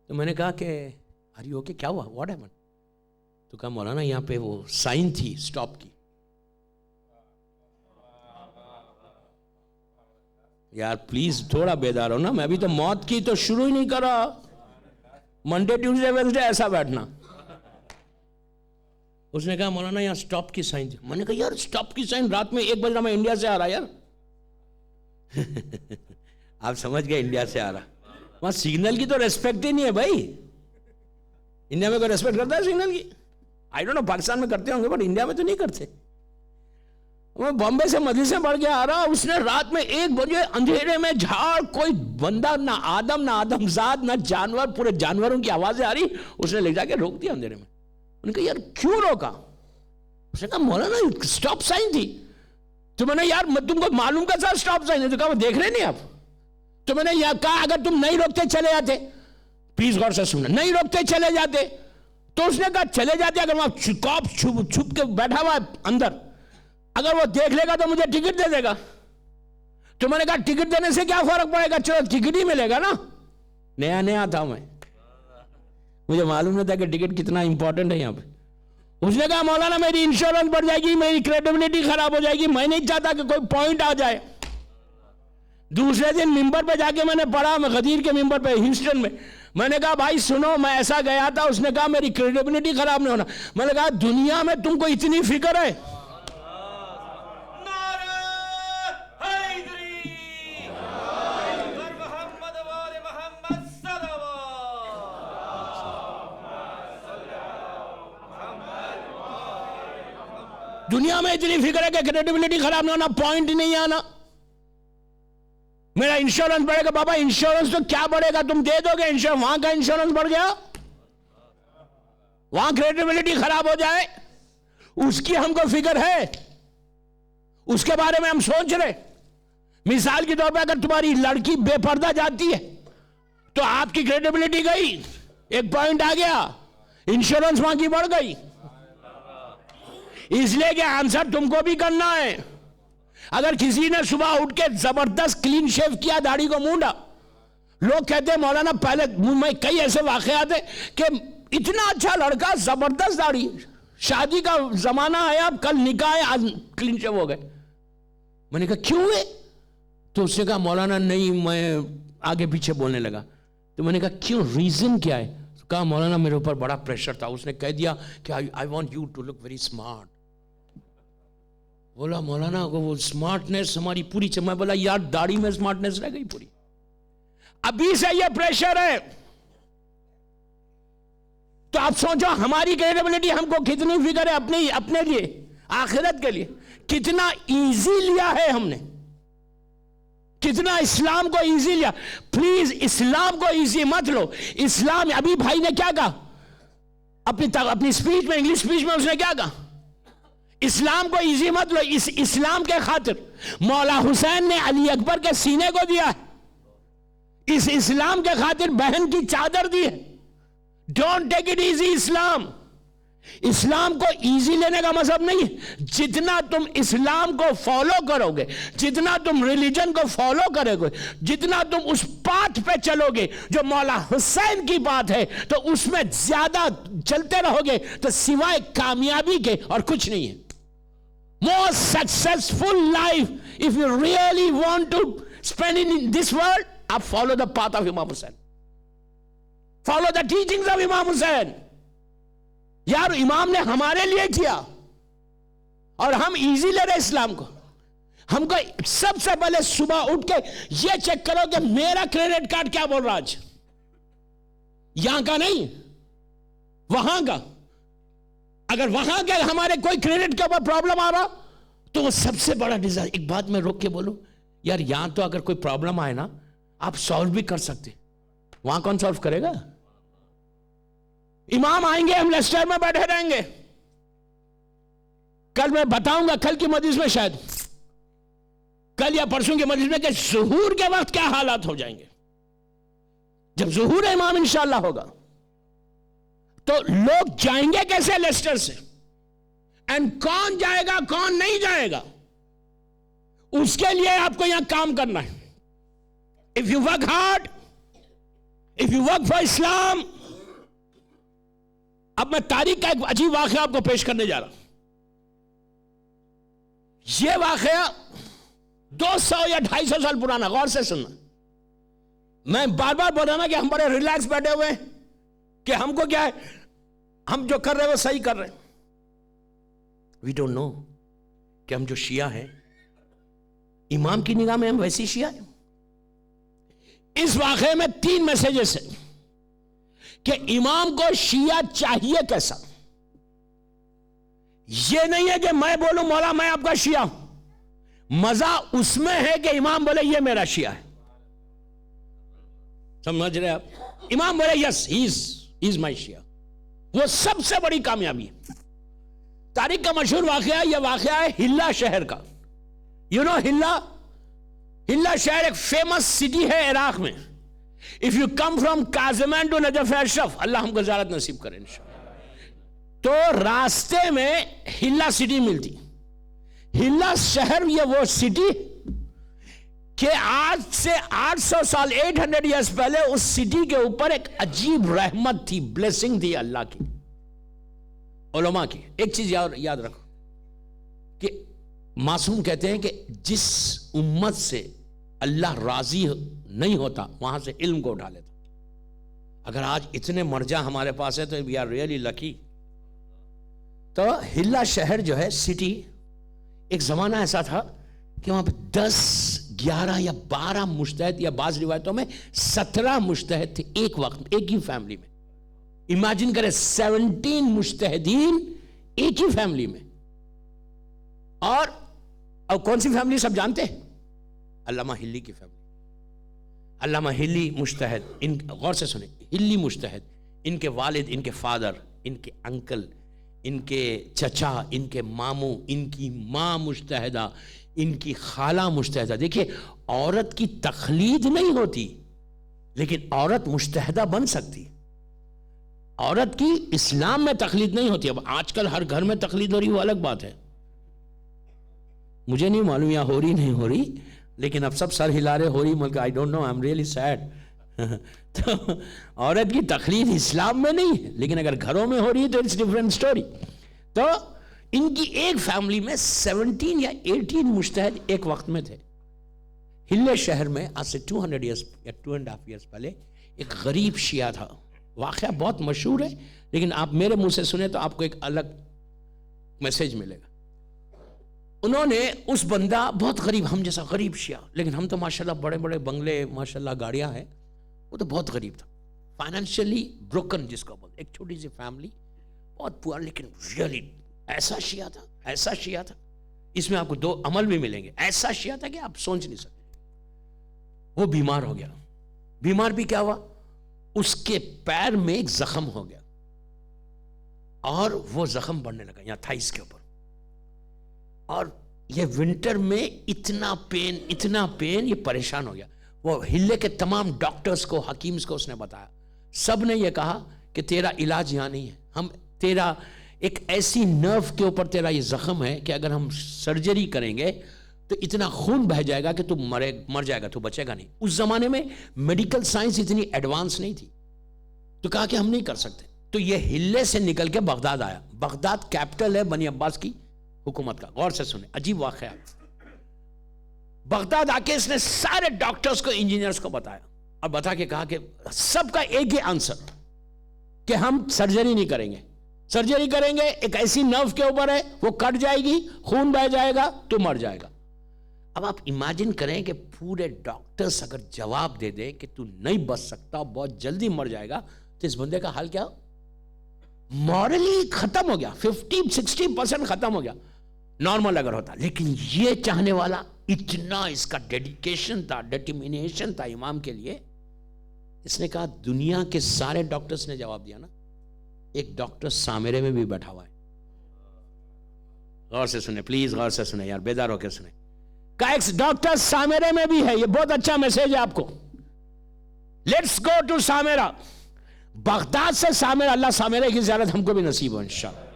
تو میں نے کہا کہ ار یو اوکے, کیا ہوا, واٹ ہیپن؟ تو کہا مولانا یہاں پہ وہ سائن تھی سٹاپ کی. یار پلیز تھوڑا بیدار ہو نا, میں ابھی تو موت کی تو شروع ہی نہیں کرا, منڈے ٹیوزڈے ویڈنسڈے ایسا بیٹھنا. اس نے کہا مولانا یہاں سٹاپ کی سائن تھی. میں نے کہا یار سٹاپ کی سائن, رات میں 1 بجے میں انڈیا سے آ رہا یار. آپ سمجھ گئے انڈیا سے آ رہا, وہاں سگنل کی تو ریسپیکٹ ہی نہیں ہے بھائی. انڈیا میں کوئی ریسپیکٹ کرتا ہے سگنل کی؟ آئی ڈونٹ نو, پاکستان میں کرتے ہوں گے بٹ انڈیا میں تو نہیں کرتے. میں بامبے سے مدینہ سے بڑھ کے آ رہا, اس نے رات میں 1 بجے اندھیرے میں جھاڑ, کوئی بندہ نہ آدم زاد نہ جانور, پورے جانوروں کی آوازیں آ رہی, اس نے لے جا کے روک دیا اندھیرے میں. انہوں نے کہا یار کیوں روکا؟ اس نے کہا مولانا سٹاپ سائن تھی. تو میں نے یار تم کو معلوم کا سا سٹاپ سائن ہے؟ تو کہا وہ دیکھ رہے نہیں آپ. تو میں نے کہا اگر تم نہیں روکتے چلے جاتے, پلیز غور سے سننا, نہیں روکتے چلے جاتے. تو اس نے کہا چلے جاتے, اگر وہاں کاپ چھپ کے بیٹھا ہوا اندر, اگر وہ دیکھ لے گا تو مجھے ٹکٹ دے دے گا. تو میں نے کہا ٹکٹ دینے سے کیا فرق پڑے گا, چلو ٹکٹ ہی ملے گا نا. نیا تھا میں, مجھے معلوم نہیں تھا کہ ٹکٹ کتنا امپورٹنٹ ہے یہاں پہ. اس نے کہا مولانا میری انشورنس بڑھ جائے گی, میری کریڈیبلٹی خراب ہو جائے گی, میں نہیں چاہتا کہ کوئی پوائنٹ آ جائے. دوسرے دن ممبر پہ جا کے میں نے پڑھا, میں غدیر کے ممبر پہ ہیوسٹن میں نے کہا بھائی سنو, میں ایسا گیا تھا. اس نے کہا میری کریڈیبلٹی خراب نہیں ہونا. میں نے کہا دنیا میں تم کو اتنی فکر ہے, دنیا میں اتنی فکر ہے کہ کریڈیبلٹی خراب نہ ہونا, پوائنٹ نہیں آنا, میرا انشورنس بڑھے گا. بابا انشورنس تو کیا بڑھے گا, تم دے دو گے انشورنس, وہاں کا انشورنس بڑھ گیا, وہاں کریڈیبلٹی خراب ہو جائے, اس کی ہم کو فکر ہے, اس کے بارے میں ہم سوچ رہے. مثال کے طور پہ اگر تمہاری لڑکی بے پردہ جاتی ہے تو آپ کی کریڈیبلٹی گئی, 1 پوائنٹ آ گیا, انشورنس وہاں کی بڑھ گئی. اس لیے کہ آنسر تم کو بھی کرنا ہے. اگر کسی نے صبح اٹھ کے زبردست کلین شیو کیا, داڑھی کو مونڈا, لوگ کہتے ہیں مولانا پہلے میں کئی ایسے واقعات ہیں کہ اتنا اچھا لڑکا, زبردست داڑھی, شادی کا زمانہ آیا, کل نکاح ہے, آج کلین شیو ہو گئے. میں نے کہا کیوں ہے؟ تو اس نے کہا مولانا نہیں, میں آگے پیچھے بولنے لگا. تو میں نے کہا کیوں, ریزن کیا ہے؟ کہا مولانا میرے اوپر بڑا پریشر تھا. اس نے کہہ دیا کہ I want you to look very smart. بولا مولانا وہ اسمارٹنیس ہماری پوری میں بولا یار داڑھی میں اسمارٹنیس رہ گئی پوری. ابھی سے یہ پریشر ہے. تو آپ سوچو ہماری کریڈیبلٹی ہم کو کتنی فکر ہے اپنے لیے, آخرت کے لیے. کتنا ایزی لیا ہے ہم نے, کتنا اسلام کو ایزی لیا. پلیز اسلام کو ایزی مت لو. اسلام, ابھی بھائی نے کیا کہا اپنی سپیچ میں, انگلش سپیچ میں اس نے کیا کہا, اسلام کو ایزی مت لو. اس اسلام کے خاطر مولا حسین نے علی اکبر کے سینے کو دیا ہے. اس اسلام کے خاطر بہن کی چادر دی ہے. Don't take it easy. اسلام کو ایزی لینے کا مطلب نہیں ہے. جتنا تم اسلام کو فالو کرو گے, جتنا تم ریلیجن کو فالو کرو گے, جتنا تم اس پاتھ پہ چلو گے جو مولا حسین کی بات ہے, تو اس میں زیادہ چلتے رہو گے تو سوائے کامیابی کے اور کچھ نہیں ہے. More successful life, if you really want to spend in this world, آپ follow the path of Imam Hussain. Follow the teachings of Imam Hussain. یار امام نے ہمارے لیے کیا اور ہم ایزی لے رہے اسلام کو. ہم کو سب سے پہلے صبح اٹھ کے یہ چیک کرو کہ میرا کریڈٹ کارڈ کیا بول رہا آج. یہاں کا نہیں, وہاں کا. اگر وہاں کے ہمارے کوئی کریڈٹ کے اوپر پرابلم آ رہا تو وہ سب سے بڑا ڈیزائر. ایک بات میں روک کے بولوں یار, یہاں تو اگر کوئی پرابلم آئے نا آپ سالو بھی کر سکتے, وہاں کون سالو کرے گا؟ امام آئیں گے, ہم لیسٹر میں بیٹھے رہیں گے. کل میں بتاؤں گا, کل کی مجلس میں شاید, کل یا پرسوں کی مجلس میں, کہ ظہور کے وقت کیا حالات ہو جائیں گے. جب ظہور امام انشاءاللہ ہوگا تو لوگ جائیں گے کیسے لیسٹر سے, اینڈ کون جائے گا کون نہیں جائے گا, اس کے لیے آپ کو یہاں کام کرنا ہے. If you work hard, if you work for Islam. اب میں تاریخ کا ایک عجیب واقعہ آپ کو پیش کرنے جا رہا ہوں. یہ واقعہ 200 یا 250 سال پرانا, غور سے سننا. میں بار بار بول رہا ہوں کہ ہم بڑے ریلیکس بیٹھے ہوئے ہیں کہ ہم کو کیا ہے, ہم جو کر رہے ہیں وہ صحیح کر رہے ہیں. وی ڈونٹ نو کہ ہم جو شیعہ ہیں, امام کی نگاہ میں ہم ویسی شیعہ ہیں. اس واقعے میں 3 میسیجز ہیں کہ امام کو شیعہ چاہیے کیسا. یہ نہیں ہے کہ میں بولوں مولا میں آپ کا شیعہ ہوں, مزہ اس میں ہے کہ امام بولے یہ میرا شیعہ ہے. سمجھ رہے آپ؟ امام بولے یس ہی از مائی شیعہ, وہ سب سے بڑی کامیابی ہے. تاریخ کا مشہور واقعہ, یہ واقعہ ہے ہلا شہر کا. یو نو ہلا شہر ایک فیمس سٹی ہے عراق میں. If you come from Kazimain to Najaf Ashraf, اللہ ہم کو زیارت نصیب کرے انشاءاللہ, تو راستے میں ہلا سٹی ملتی. ہلا شہر یہ وہ سٹی کہ آج سے 800 سال 800 ایئرس پہلے اس سٹی کے اوپر ایک عجیب رحمت تھی, بلیسنگ تھی اللہ کی, علماء کی. ایک چیز یاد رکھو کہ معصوم کہتے ہیں کہ جس امت سے اللہ راضی نہیں ہوتا وہاں سے علم کو اٹھا لیتا. اگر آج اتنے مرجع ہمارے پاس ہے تو وی آر ریئلی لکی. تو ہلا شہر جو ہے سٹی, ایک زمانہ ایسا تھا کہ وہاں پہ 10 11 یا 12 مجتہد, یا بعض روایتوں میں 17 مجتہد تھے ایک وقت, ایک ہی فیملی میں. امیجن کرے 17 مجتہدین ایک ہی فیملی میں. اور کون سی فیملی سب جانتے ہیں؟ علامہ ہلی کی فیملی. علامہ ہلی مجتہد, ان غور سے سنیں, ہلی مجتہد, ان کے والد, ان کے فادر, ان کے انکل, ان کے چچا, ان کے ماموں, ان کی ماں مجتہدہ, ان کی خالہ مجتہدہ. دیکھیے عورت کی تقلید نہیں ہوتی لیکن عورت مجتہدہ بن سکتی. عورت کی اسلام میں تقلید نہیں ہوتی. اب آج کل ہر گھر میں تقلید ہو رہی, وہ الگ بات ہے, مجھے نہیں معلوم یا ہو رہی نہیں ہو رہی, لیکن اب سب سر ہلا رہے ہو رہی ملک. I don't know, I am really sad. تو عورت کی تقلید اسلام میں نہیں ہے, لیکن اگر گھروں میں ہو رہی ہے تو اٹس ڈفرنٹ سٹوری. تو ان کی ایک فیملی میں 17 یا 18 مجتہد ایک وقت میں تھے. ہلے شہر میں آج سے 200 ایئرس یا 2.5 ایئرس پہلے ایک غریب شیعہ تھا. واقعہ بہت مشہور ہے, لیکن آپ میرے منہ سے سنیں تو آپ کو ایک الگ میسج ملے گا. انہوں نے اس بندہ بہت غریب, ہم جیسا غریب شیعہ, لیکن ہم تو ماشاءاللہ بڑے بڑے بنگلے, ماشاءاللہ گاڑیاں ہیں, وہ تو بہت غریب تھا, فائنینشلی بروکن جس کو بولتے. ایک چھوٹی سی فیملی, بہت پور, لیکن ریئلی ایسا شیعہ تھا, ایسا شیعہ تھا. اس میں آپ کو 2 عمل بھی ملیں گے. ایسا شیعہ تھا کہ آپ سوچ نہیں سکتے. وہ بیمار ہو گیا. بیمار بھی کیا ہوا, اس کے پیر میں ایک زخم ہو گیا اور وہ زخم بڑھنے لگا یہاں تھائس کے اوپر. اور یہ ونٹر میں اتنا پین یہ پریشان ہو گیا. وہ ہلے کے تمام ڈاکٹرز کو, حکیمز کو اس نے بتایا. سب نے یہ کہا کہ تیرا علاج یہاں نہیں ہے, ہم تیرا ایک ایسی نرو کے اوپر تیرا یہ زخم ہے کہ اگر ہم سرجری کریں گے تو اتنا خون بہہ جائے گا کہ تو مر جائے گا, تو بچے گا نہیں. اس زمانے میں میڈیکل سائنس اتنی ایڈوانس نہیں تھی, تو کہا کہ ہم نہیں کر سکتے. تو یہ ہلے سے نکل کے بغداد آیا. بغداد کیپٹل ہے بنی عباس کی حکومت کا. غور سے سنیں, عجیب واقعہ. بغداد آ کے اس نے سارے ڈاکٹرز کو, انجینئرز کو بتایا اور بتا کے کہا کہ سب کا ایک ہی آنسر کہ ہم سرجری نہیں کریں گے. سرجری کریں گے ایک ایسی نرو کے اوپر ہے, وہ کٹ جائے گی, خون بہ جائے گا, تو مر جائے گا. اب آپ امیجن کریں کہ پورے ڈاکٹرز اگر جواب دے دیں کہ تو نہیں بچ سکتا, بہت جلدی مر جائے گا, تو اس بندے کا حال کیا؟ مورلی ختم ہو گیا, 50-60% ختم ہو گیا نارمل اگر ہوتا. لیکن یہ چاہنے والا, اتنا اس کا ڈیڈیکیشن تھا, ڈیٹرمینیشن تھا امام کے لیے. اس نے کہا دنیا کے سارے ڈاکٹرز نے جواب دیا نا, ایک ڈاکٹر سامرے میں بھی بیٹھا ہوا ہے. غور سے سنیں پلیز, غور سے سنیں یار, بیدار ہو کے سنیں. کا ایک ڈاکٹر سامرے میں بھی ہے. یہ بہت اچھا میسج ہے آپ کو. Let's go to Samarra. Baghdad سے سامرا, اللہ سامرے کی زیارت ہم کو بھی نصیب ہو انشاءاللہ.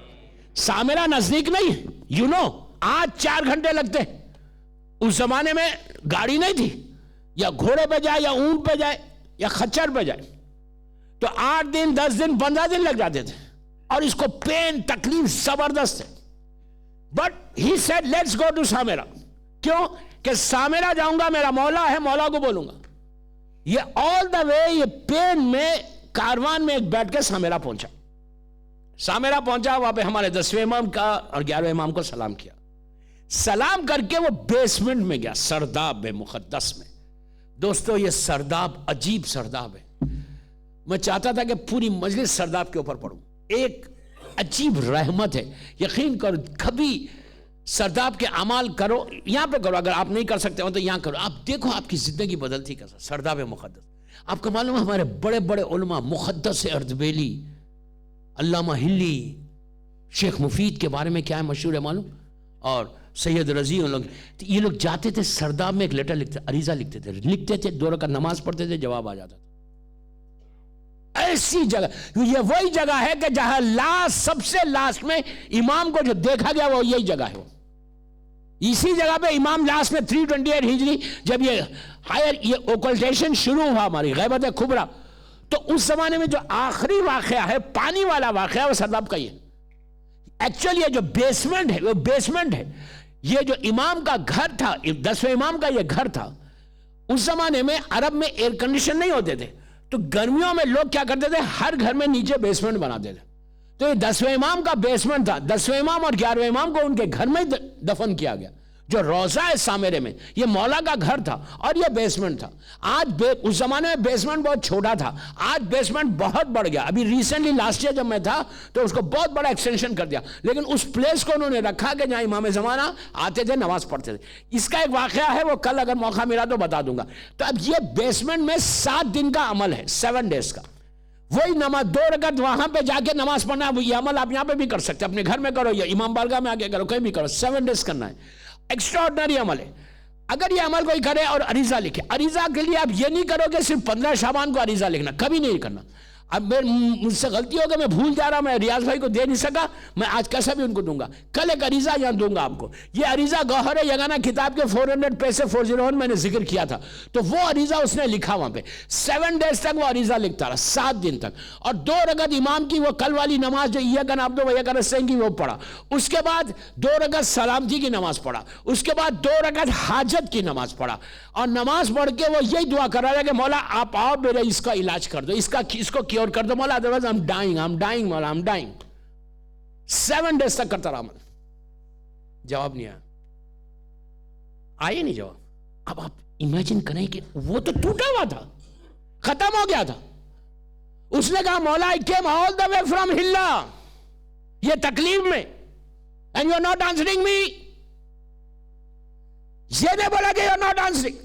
سامرا نزدیک نہیں, یو نو آج 4 گھنٹے لگتے. اس زمانے میں گاڑی نہیں تھی, یا گھوڑے پہ جائے, یا اونٹ پہ جائے, یا خچر پہ جائے, تو 8 دن 10 دن 15 دن لگ جاتے تھے. اور اس کو پین تکلیف زبردست ہے. But he said let's go to Samarra. کیوں کہ سامرا جاؤں گا, میرا مولا ہے, مولا کو بولوں گا. یہ آل دا وے یہ پین میں کاروان میں ایک بیٹھ کے سامرا پہنچا. سامرا پہنچا, وہاں پہ ہمارے 10ویں امام کا اور 11ویں امام کو سلام کیا. سلام کر کے وہ بیسمنٹ میں گیا, سرداب مقدس میں. دوستو یہ سرداب عجیب سرداب ہے. میں چاہتا تھا کہ پوری مجلس سرداب کے اوپر پڑھوں. ایک عجیب رحمت ہے, یقین کرو. کبھی سرداب کے اعمال کرو, یہاں پہ کرو, اگر آپ نہیں کر سکتے ہو تو یہاں کرو. آپ دیکھو آپ کی زندگی بدلتی کیسا. سرداب مقدس. آپ کو معلوم ہے ہمارے بڑے بڑے علماء, مقدس اردبیلی, علامہ ہلی, شیخ مفید کے بارے میں کیا ہے مشہور ہے معلوم, اور سید رضی, یہ لوگ جاتے تھے سرداب میں ایک لیٹر لکھتے, عریضہ لکھتے تھے 2 رکعت نماز پڑھتے تھے, جواب آ جاتا تھا. ایسی جگہ, یہ وہی جگہ ہے کہ جہاں سب سے لاسٹ میں امام کو جو دیکھا گیا وہ یہی جگہ ہے. اسی جگہ پہ امام لاسٹ میں 328 ہجری جب یہ اوکلٹیشن شروع ہوا, ہماری غیبت کبریٰ, تو اس زمانے میں جو آخری واقعہ ہے, پانی والا واقعہ, وہ سرداب کا ہی ہے. ایکچولی یہ جو بیسمنٹ ہے, وہ بیسمنٹ ہے. یہ جو امام کا گھر تھا, 10ویں امام کا یہ گھر تھا. اس زمانے میں عرب میں ایئر کنڈیشن نہیں ہوتے تھے, تو گرمیوں میں لوگ کیا کرتے تھے, ہر گھر میں نیچے بیسمنٹ بناتے تھے. تو یہ 10ویں امام کا بیسمنٹ تھا. 10ویں امام اور 11ویں امام کو ان کے گھر میں دفن کیا گیا. جو روضہ ہے سامرے میں, یہ مولا کا گھر تھا اور یہ بیسمنٹ تھا. آج اس زمانے میں بیسمنٹ بہت چھوٹا تھا, آج بیسمنٹ بہت بڑھ گیا. ابھی ریسنٹلی لاسٹ ایئر جب میں تھا تو اس کو بہت بڑا ایکسٹینشن کر دیا, لیکن اس پلیس کو انہوں نے رکھا کہ جہاں امام زمانہ آتے تھے, نماز پڑھتے تھے. اس کا ایک واقعہ ہے, وہ کل اگر موقع ملا تو بتا دوں گا. تو اب یہ بیسمنٹ میں 7 دن کا عمل ہے, 7 ڈیز کا. وہی نماز 2 رکعت وہاں پہ جا کے نماز پڑھنا, یہ عمل آپ یہاں پہ بھی کر سکتے, اپنے گھر میں کرو یا امام بارگاہ میں آ کے کرو, کہیں بھی کرو. 7 ڈیز کرنا ہے. ایکسٹرا آرڈنری عمل ہے. اگر یہ عمل کوئی کرے اور عریضہ لکھے, عریضہ کے لیے آپ یہ نہیں کرو کہ صرف 15 شعبان کو عریضہ لکھنا, کبھی نہیں کرنا. اب مجھ سے غلطی ہو گئی, میں بھول جا رہا ہوں, میں ریاض بھائی کو دے نہیں سکا, میں آج کیسا بھی ان کو دوں گا. کل ایک عریضہ یہاں دوں گا آپ کو. یہ عریضہ گوہر یگانہ کتاب کے 400 پیسے 401 میں نے ذکر کیا تھا, تو وہ عریضہ اس نے لکھا وہاں پہ. 7 ڈیز تک وہ عریضہ لکھتا رہا, 7 دن تک. اور 2 رکعت امام کی وہ کل والی نماز جو ایاک نعبد و ایاک نستعین کی, وہ پڑھا. اس کے بعد 2 رکعت سلامتی کی نماز پڑھا. اس کے بعد 2 رکعت حاجت کی نماز پڑھا. اور نماز پڑھ کے وہ یہی دعا کر رہا ہے کہ مولا آپ آؤ, میرے اس کا علاج کر دو, اس کو کیور کر دو مولا, I'm dying مولا, I'm dying. 7 ڈیز تک کرتا رہا عمل. جواب نہیں آیا, آئے نہیں جواب. اب آپ امیجن کریں کہ وہ تو ٹوٹا ہوا تھا, ختم ہو گیا تھا. اس نے کہا مولا I came all the way from Hilla, یہ تکلیف میں, and you are not answering me. یہ نے بولا کہ you are not answering.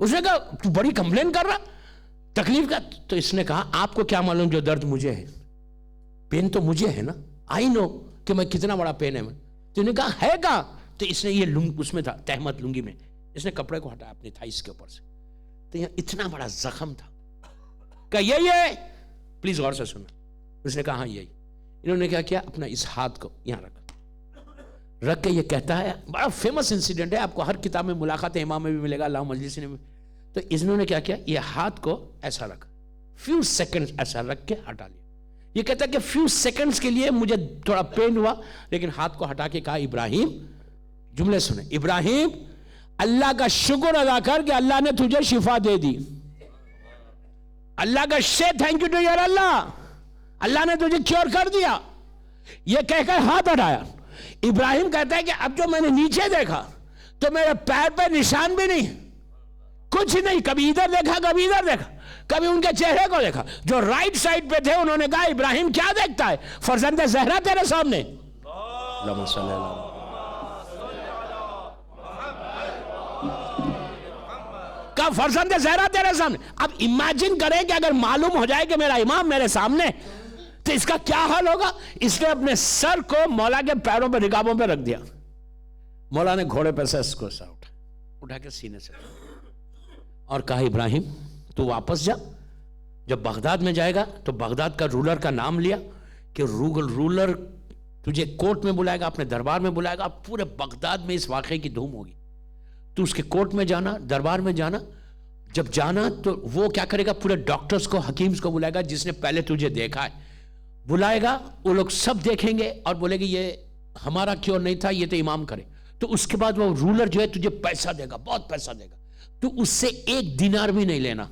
اس نے کہا تو بڑی کمپلین کر رہا تکلیف کا. تو اس نے کہا آپ کو کیا معلوم جو درد مجھے ہے, پین تو مجھے ہے نا, آئی نو کہ میں کتنا بڑا پین ہے. تو نے کہا ہے کہاں؟ تو اس نے یہ اس میں تھا تہمت لنگی میں, اس نے کپڑے کو ہٹایا اپنی تھائس کے اوپر سے, تو یہاں اتنا بڑا زخم تھا. کہا یہی ہے؟ پلیز غور سے سننا. اس نے کہا ہاں یہی. انہوں نے کیا کیا, اپنا اس ہاتھ کو یہاں رکھ کے یہ کہتا ہے, بڑا فیمس انسیڈنٹ ہے, آپ کو ہر کتاب میں ملاقات امام میں بھی ملے گا, اللہ مجلس میں. تو انہوں نے کیا کیا, یہ ہاتھ کو ایسا رکھا, فیو سیکنڈ ایسا رکھ کے ہٹا لیا. یہ کہتا ہے کہ فیو سیکنڈز کے لیے مجھے تھوڑا پین ہوا, لیکن ہاتھ کو ہٹا کے کہا ابراہیم, جملے سنیں, ابراہیم اللہ کا شکر ادا کر کہ اللہ نے تجھے شفا دے دی. اللہ کا سے تھینک یو ٹو یور اللہ, اللہ نے تجھے کیور کر دیا. یہ کہہ کر ہاتھ ہٹایا. ابراہیم کہتا ہے کہ اب جو میں نے نیچے دیکھا تو میرے پیر پہ نشان بھی نہیں, کچھ نہیں, کبھی ادھر دیکھا کبھی ادھر دیکھا, کبھی ان کے چہرے کو دیکھا. جو رائٹ سائڈ پہ تھے انہوں نے کہا ابراہیم کیا دیکھتا ہے, فرزند زہرا تیرے سامنے. اللہم صلی اللہ. کہا فرزند زہرا تیرے سامنے. اب امیجن کریں کہ اگر معلوم ہو جائے کہ میرا امام میرے سامنے تو اس کا کیا حال ہوگا. اس نے اپنے سر کو مولا کے پیروں پہ رکابوں پہ رکھ دیا. مولا نے گھوڑے پہ سے اس کو اٹھا کے سینے سے اور کہا ابراہیم تو واپس جا. جب بغداد میں جائے گا تو بغداد کا رولر کا نام لیا کہ رولر تجھے کورٹ میں بلائے گا, اپنے دربار میں بلائے گا. پورے بغداد میں اس واقعے کی دھوم ہوگی. تو اس کے کورٹ میں جانا, دربار میں جانا. جب جانا تو وہ کیا کرے گا, پورے ڈاکٹرز کو, حکیمز کو بلائے گا جس نے پہلے تجھے دیکھا ہے, بلائے گا. وہ لوگ سب دیکھیں گے اور بولے گے یہ ہمارا کیوں نہیں تھا, یہ تو امام کرے. تو اس کے بعد وہ رولر جو ہے تجھے پیسہ دے گا, بہت پیسہ دے گا. تو اس سے 1 دینار بھی نہیں لینا,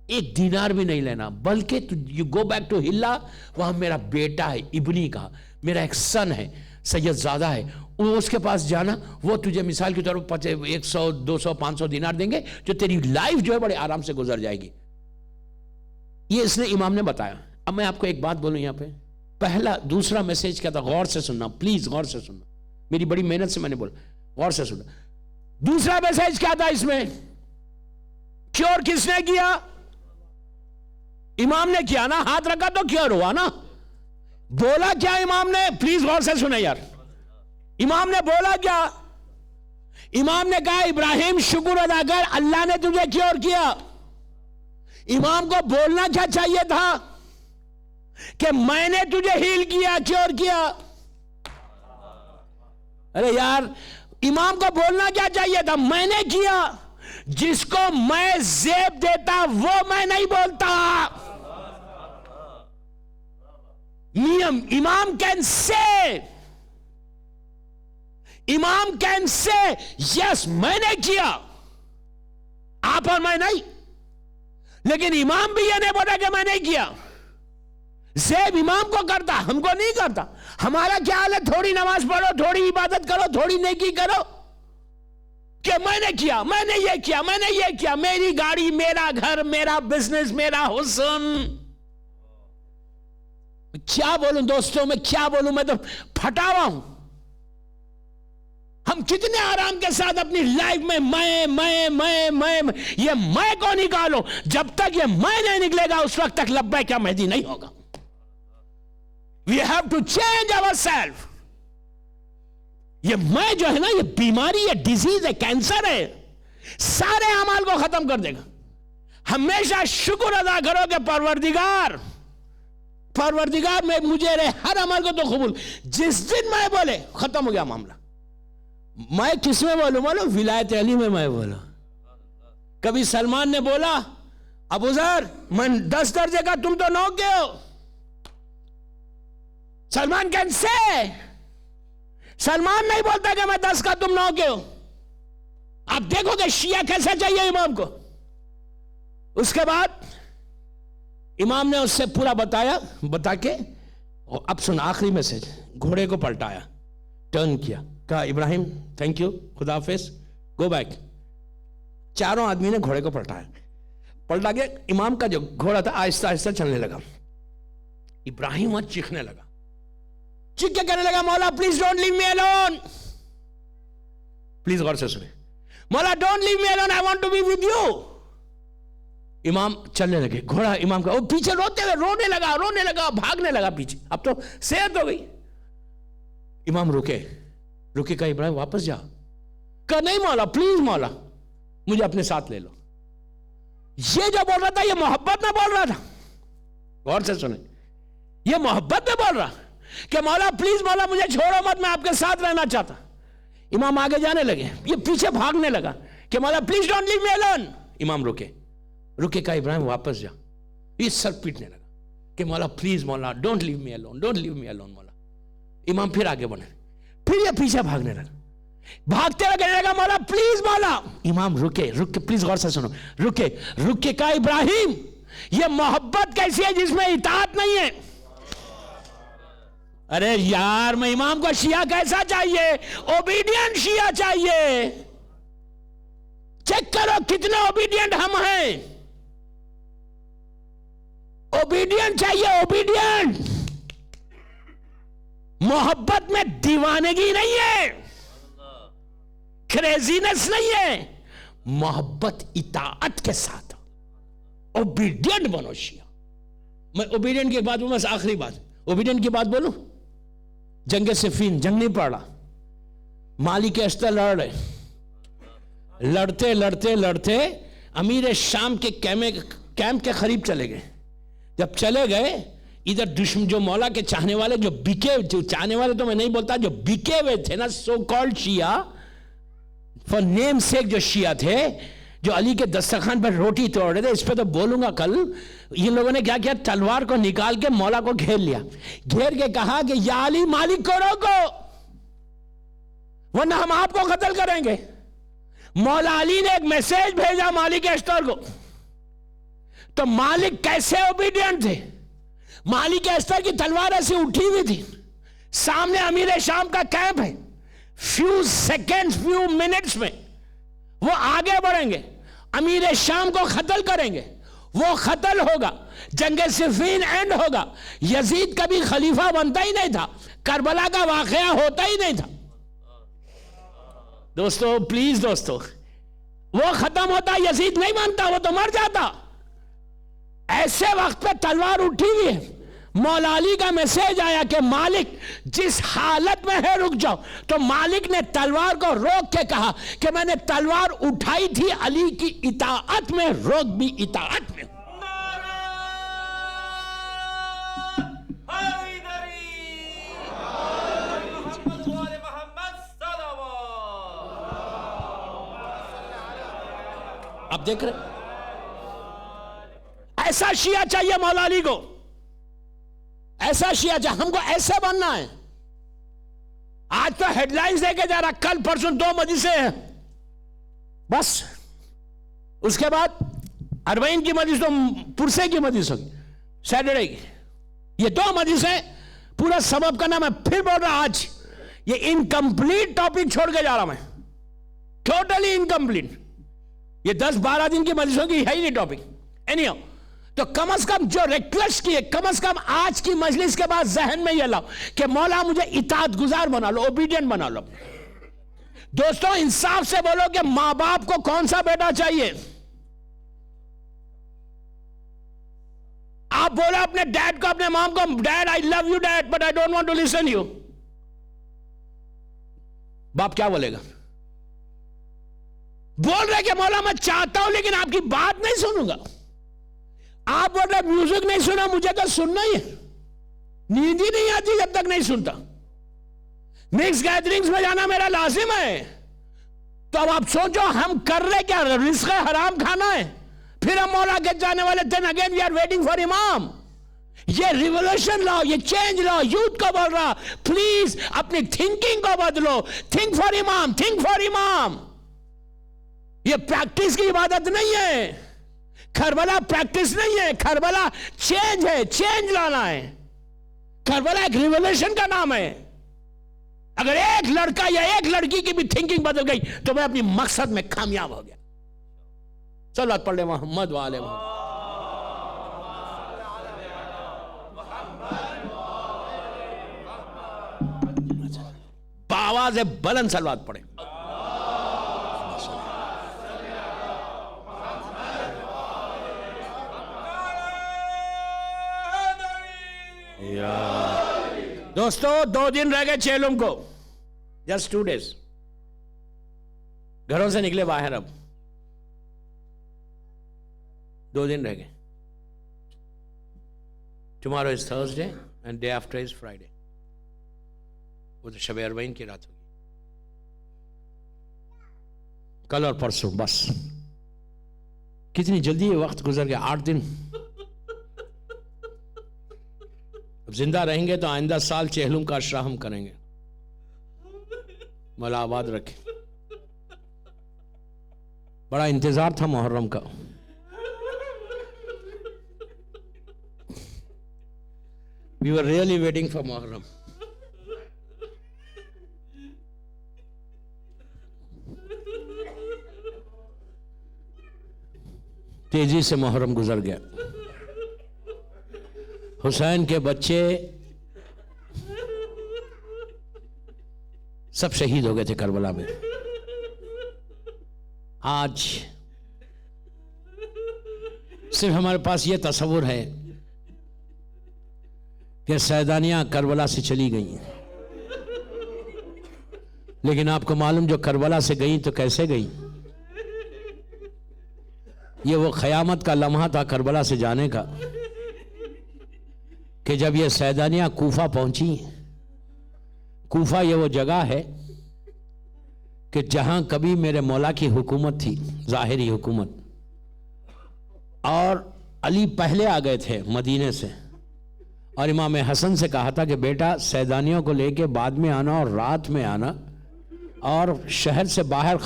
1 دینار بھی نہیں لینا, بلکہ یو گو بیک ٹو ہلا, وہاں میرا بیٹا ہے ابنی کا, میرا ایک سن ہے سید زادہ ہے, اس کے پاس جانا. وہ تجھے مثال کی طور پر 100 200 500 دینار دیں گے, جو تیری لائف جو ہے بڑے آرام سے گزر جائے گی. یہ اس نے امام نے بتایا. اب میں آپ کو ایک بات بولوں یہاں پہ, پہلا دوسرا میسج کیا تھا, غور سے سننا پلیز, غور سے سننا, میری بڑی محنت سے میں نے بولا, غور سے سننا. دوسرا میسج کیا تھا اس میں, کیور کس نے کیا, امام نے کیا نا, ہاتھ رکھا تو کیور ہوا نا. بولا کیا امام نے, پلیز غور سے سنیں یار, امام نے بولا کیا, امام نے کہا ابراہیم شکر ادا کر اللہ نے تجھے کیور کیا. امام کو بولنا کیا چاہیے تھا کہ میں نے تجھے ہیل کیا, کیور کیا. ارے یار امام کو بولنا کیا چاہیے تھا, میں نے کیا. جس کو میں زیب دیتا وہ میں نہیں بولتا. امام کین سے, امام کین سے یس میں نے کیا, آپ اور میں نہیں. لیکن امام بھی یہ نہیں بولا کہ میں نہیں کیا. زیب امام کو کرتا, ہم کو نہیں کرتا. ہمارا کیا حال ہے, تھوڑی نماز پڑھو, تھوڑی عبادت کرو, تھوڑی نیکی کرو, کہ میں نے کیا, میں نے یہ کیا, میں نے یہ کیا, میری گاڑی, میرا گھر, میرا بزنس, میرا حسن. کیا بولوں دوستوں, میں کیا بولوں, میں تو پھٹا ہوا ہوں. ہم کتنے آرام کے ساتھ اپنی لائف میں میں یہ میں کو نکالو. جب تک یہ میں نہیں نکلے گا اس وقت تک لبیک یا مہدی نہیں ہوگا. We have to change ourselves. یہ میں جو ہے نا, یہ بیماری, یہ ڈیزیز ہے, کینسر ہے, سارے اعمال کو ختم کر دے گا. ہمیشہ شکر ادا کرو کہ پروردگار میں مجھے رہے ہر عمل کو تو قبول. جس دن میں بولے ختم ہو گیا معاملہ. میں کس میں بولوں, معلوم, ولایت علی میں بولا. کبھی سلمان نے بولا ابو ذر میں 10 درجے کا, تم تو 9 کے ہو. سلمان کین سے, سلمان نہیں بولتا کہ میں 10 کا تم 9 کے ہو. آپ دیکھو کہ شیعہ کیسے چاہیے امام کو. اس کے بعد امام نے اس سے پورا بتا کے اب سن آخری میسج, گھوڑے کو پلٹایا, ٹرن کیا, کہا ابراہیم تھینک یو, خدا حافظ, گو بیک. چاروں آدمی نے گھوڑے کو پلٹا کے امام کا جو گھوڑا تھا آہستہ آہستہ چلنے لگا. ابراہیم وہاں چیخنے لگا, چیخ کے کہنے لگا Maula please don't leave me alone. Please غور سے سنیں, Maula don't leave me alone, I want to be with you. امام چلنے لگے, گھوڑا امام کا, وہ پیچھے روتے ہوئے رونے لگا, بھاگنے لگا پیچھے. اب تو صحت ہو گئی. امام رکے, کہا ابراہیم واپس جا. کہا نہیں مولا, پلیز مولا مجھے اپنے ساتھ لے لو. یہ جو بول رہا تھا یہ محبت میں بول رہا تھا. غور سے سنیں, یہ محبت میں بول رہا کہ مولا پلیز مولا مجھے چھوڑو مت, میں آپ کے ساتھ رہنا چاہتا. امام آگے جانے لگے, یہ پیچھے بھاگنے لگا کہ Maula please don't leave me alone. امام رکے, کہا ابراہیم واپس جا. یہ سر پیٹنے لگا کہ Maula please Maula don't leave me alone, don't leave me alone Maula. امام پھر آگے بڑھے, پھر یہ پیچھے بھاگنے لگا, بھاگتے ہوئے کہنے لگا مولا پلیز مولا. امام رکے, پلیز غور سے سنو, رکے کہا ابراہیم یہ محبت کیسی ہے جس میں اطاعت نہیں ہے. ارے یار میں امام کو شیعہ کیسا چاہیے, اوبیڈینٹ شیعہ چاہیے. چیک کرو کتنے اوبیڈینٹ ہم ہیں. اوبیڈینٹ چاہیے, اوبیڈینٹ. محبت میں دیوانگی نہیں ہے, کریزینس نہیں ہے, محبت اطاعت کے ساتھ. اوبیڈینٹ بنو شیعہ. میں اوبیڈینٹ کی بات بس آخری بات, اوبیڈینٹ کی بات بولوں. جنگ صفین, جنگ نہیں پڑا, مالک اشتر لڑ رہے, لڑتے امیر شام کے کیمپ کے قریب چلے گئے. جب چلے گئے ادھر دشمن جو مولا کے چاہنے والے جو چاہنے والے تو میں نہیں بولتا, جو بکے ہوئے تھے نا so called Shia, for name سیک جو شیعہ تھے, جو علی کے دسترخوان پر روٹی توڑ رہے تھے, اس پہ تو بولوں گا کل. یہ لوگوں نے کیا کیا, تلوار کو نکال کے مولا کو گھیر لیا, گھیر کے کہا کہ یا علی مالک کو روکو ورنہ ہم آپ کو قتل کریں گے. مولا علی نے ایک میسج بھیجا مالک اشتر کو. تو مالک کیسے اوبیڈینٹ تھے, مالک اشتر کی تلوار ایسی اٹھی ہوئی تھی, سامنے امیر شام کا کیمپ ہے, فیو سیکنڈز فیو منٹس میں وہ آگے بڑھیں گے, امیر شام کو قتل کریں گے, وہ قتل ہوگا, جنگ صفین اینڈ ہوگا. یزید کبھی خلیفہ بنتا ہی نہیں تھا, کربلا کا واقعہ ہوتا ہی نہیں تھا. دوستو پلیز دوستو, وہ ختم ہوتا, یزید نہیں مانتا, وہ تو مر جاتا. ایسے وقت پہ تلوار اٹھی ہوئی ہے, مولا علی کا میسج آیا کہ مالک جس حالت میں ہے رک جاؤ. تو مالک نے تلوار کو روک کے کہا کہ میں نے تلوار اٹھائی تھی علی کی اطاعت میں, روک بھی اطاعت میں. اب دیکھ رہے ایسا شیعہ چاہیے مولا علی کو, ایسا شیعہ چاہیے. ہم کو ایسے بننا ہے. آج تو ہیڈ لائنز دے کے جا رہا, کل پرسوں 2 مجلسیں ہیں بس, اس کے بعد 40 کی مجلس تو پرسے کی مجلس ہوگی, سیٹرڈے کی. یہ 2 مجلسیں پورا سبب کا نام ہے. پھر بول رہا آج یہ انکمپلیٹ ٹاپک چھوڑ کے جا رہا میں, ٹوٹلی انکمپلیٹ. یہ 10-12 دن کی مجلسوں کی ہے ہی نہیں ٹاپک. اینیو تو کم از کم جو ریکویسٹ کی ہے, کم از کم آج کی مجلس کے بعد ذہن میں یہ لاؤ کہ مولا مجھے اطاعت گزار بنا لو, اوبیڈینٹ بنا لو. دوستو انصاف سے بولو کہ ماں باپ کو کون سا بیٹا چاہیے. آپ بولو اپنے ڈیڈ کو, اپنے مام کو, dad I love you dad but I don't want to listen you. باپ کیا بولے گا؟ بول رہے کہ مولا میں چاہتا ہوں لیکن آپ کی بات نہیں سنوں گا. آپ بول رہے میوزک نہیں سنا, مجھے تو سننا ہی ہے, نیند ہی نہیں آتی جب تک نہیں سنتا. مکس گیدرنگز میں جانا میرا لازم ہے. تو اب آپ سوچو ہم کر رہے کیا, رزق حرام کھانا ہے, پھر ہم مولا کے جانے والے. Then again we are waiting for Imam. یہ ریولوشن لاؤ, یہ چینج لاؤ. یوتھ کو بول رہا پلیز اپنی تھنکنگ کو بدلو, تھنک فار امام, تھنک فار امام. یہ پریکٹس کی عبادت نہیں ہے, کربلا پریکٹس نہیں ہے, کربلا چینج ہے, چینج لانا ہے. کربلا ایک ریولوشن کا نام ہے. اگر ایک لڑکا یا ایک لڑکی کی بھی تھنکنگ بدل گئی تو میں اپنی مقصد میں کامیاب ہو گیا. چلو پڑھ لے محمد والے محمد. بآواز بلند صلوات پڑھیں. دوستو 2 دن رہ گئے چہلم کو, جسٹ 2 days. گھروں سے نکلے باہر, اب 2 دن رہ گئے. Tomorrow is Thursday and day after is Friday. وہ تو شب اربعین کی رات ہوگی. کل اور پرسوں بس. کتنی جلدی یہ وقت گزر گیا, 8 دن. اب زندہ رہیں گے تو آئندہ سال چہلم کا عشرہ ہم کریں گے. مولا آباد رکھے. بڑا انتظار تھا محرم کا. We were really waiting for محرم. تیزی سے محرم گزر گیا. حسین کے بچے سب شہید ہو گئے تھے کربلا میں. آج صرف ہمارے پاس یہ تصور ہے کہ سیدانیاں کربلا سے چلی گئی ہیں, لیکن آپ کو معلوم جو کربلا سے گئیں تو کیسے گئیں؟ یہ وہ قیامت کا لمحہ تھا کربلا سے جانے کا کہ جب یہ سیدانیاں کوفہ پہنچی. کوفہ یہ وہ جگہ ہے کہ جہاں کبھی میرے مولا کی حکومت تھی, ظاہری حکومت, اور علی پہلے آ گئے تھے مدینے سے, اور امام حسن سے کہا تھا کہ بیٹا سیدانیوں کو لے کے بعد میں آنا اور رات میں آنا, اور شہر سے باہر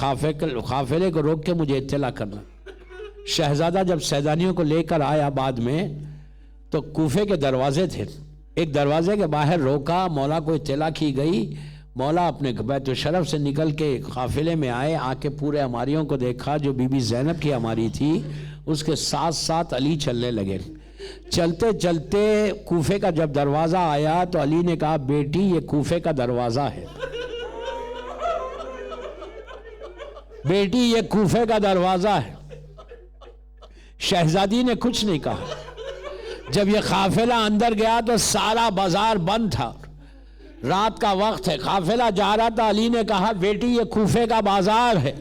قافلے کو روک کے مجھے اطلاع کرنا. شہزادہ جب سیدانیوں کو لے کر آیا بعد میں تو کوفے کے دروازے تھے, ایک دروازے کے باہر روکا, مولا کو اطلاع کی گئی. مولا اپنے بیت الشرف سے نکل کے قافلے میں آئے, آ کے پورے عماریوں کو دیکھا. جو بی بی زینب کی عماری تھی اس کے ساتھ ساتھ علی چلنے لگے. چلتے چلتے کوفے کا جب دروازہ آیا تو علی نے کہا بیٹی یہ کوفے کا دروازہ ہے, بیٹی یہ کوفے کا دروازہ ہے. شہزادی نے کچھ نہیں کہا. جب یہ قافلہ اندر گیا تو سارا بازار بند تھا, رات کا وقت ہے, قافلہ جا رہا تھا. علی نے کہا بیٹی یہ کوفے کا بازار ہے.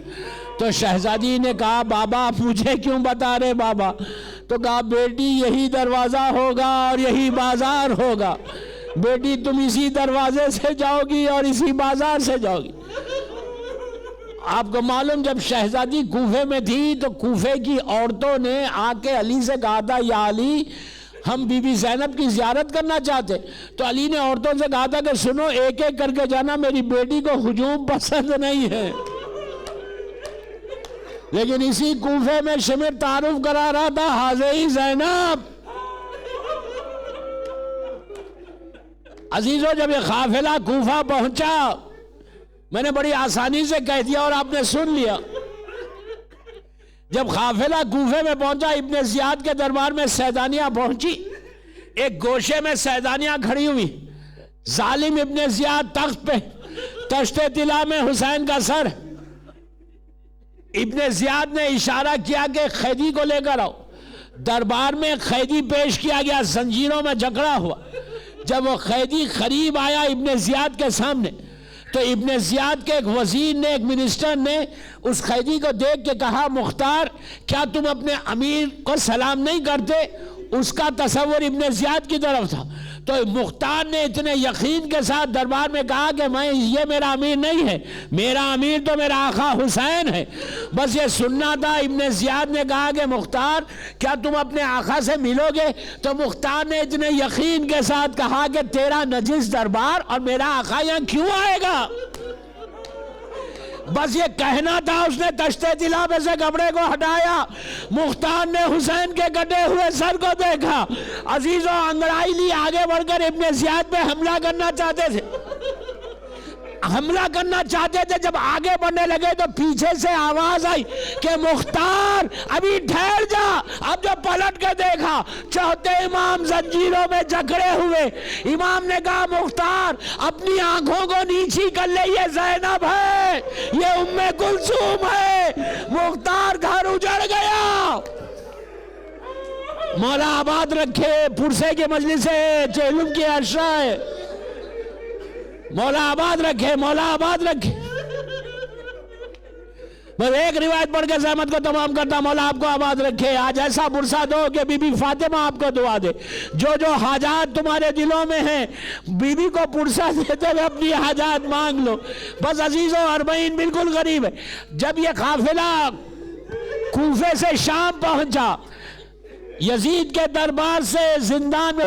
تو شہزادی نے کہا بابا مجھے کیوں بتا رہے بابا؟ تو کہا بیٹی یہی دروازہ ہوگا اور یہی بازار ہوگا. بیٹی تم اسی دروازے سے جاؤ گی اور اسی بازار سے جاؤ گی. آپ کو معلوم جب شہزادی کوفے میں تھی تو کوفے کی عورتوں نے آ کے علی سے کہا تھا یا علی ہم بی بی زینب کی زیارت کرنا چاہتے. تو علی نے عورتوں سے کہا تھا کہ سنو ایک ایک کر کے جانا, میری بیٹی کو ہجوم پسند نہیں ہے. لیکن اسی کوفے میں شمر تعارف کرا رہا تھا حاضری زینب. عزیزو جب یہ قافلہ کوفہ پہنچا, میں نے بڑی آسانی سے کہہ دیا اور آپ نے سن لیا. جب قافلہ کوفے میں پہنچا, ابن زیاد کے دربار میں سیدانیاں پہنچی. ایک گوشے میں سیدانیاں کھڑی ہوئی. ظالم ابن زیاد تخت پہ, تشت طلا میں حسین کا سر. ابن زیاد نے اشارہ کیا کہ قیدی کو لے کر آؤ. دربار میں قیدی پیش کیا گیا, زنجیروں میں جکڑا ہوا. جب وہ قیدی قریب آیا ابن زیاد کے سامنے تو ابن زیاد کے ایک وزیر نے, ایک منسٹر نے اس قیدی کو دیکھ کے کہا مختار کیا تم اپنے امیر کو سلام نہیں کرتے؟ اس کا تصور ابن زیاد کی طرف تھا. تو مختار نے اتنے یقین کے ساتھ دربار میں کہا کہ یہ میرا امیر نہیں ہے, میرا امیر تو میرا آقا حسین ہے. بس یہ سننا تھا. ابن زیاد نے کہا کہ مختار کیا تم اپنے آقا سے ملو گے؟ تو مختار نے اتنے یقین کے ساتھ کہا کہ تیرا نجس دربار اور میرا آقا یہاں کیوں آئے گا؟ بس یہ کہنا تھا. اس نے تشت طلا پہ سے کپڑے کو ہٹایا. مختار نے حسین کے کٹے ہوئے سر کو دیکھا. عزیزوں انگڑائی لی, آگے بڑھ کر ابن زیاد پہ حملہ کرنا چاہتے تھے. جب آگے بڑھنے لگے تو پیچھے سے آواز آئی کہ مختار ابھی ٹھہر جا. اب جو پلٹ کے دیکھا چوتھے امام زنجیروں میں جکڑے ہوئے. امام نے کہا مختار اپنی آنکھوں کو نیچی کر لے, یہ زینب ہے, یہ ام کلثوم ہے. مختار گھر اجڑ گیا. مولا آباد رکھے پرسے کے مجلس علم کی اشرائے، مولا آباد رکھے، مولا آباد رکھے۔ بس ایک روایت پڑھ کے زحمت کو تمام کرتا، مولا آپ کو آباد رکھے۔ آج ایسا برسا دو کہ بی بی فاطمہ آپ کو دعا دے، جو جو حاجات تمہارے دلوں میں ہیں بی بی کو پرسا دیتے ہوئے اپنی حاجات مانگ لو۔ بس عزیزو، اربعین بالکل غریب ہے۔ جب یہ قافلہ کوفے سے شام پہنچا، یزید کے دربار سے زندان میں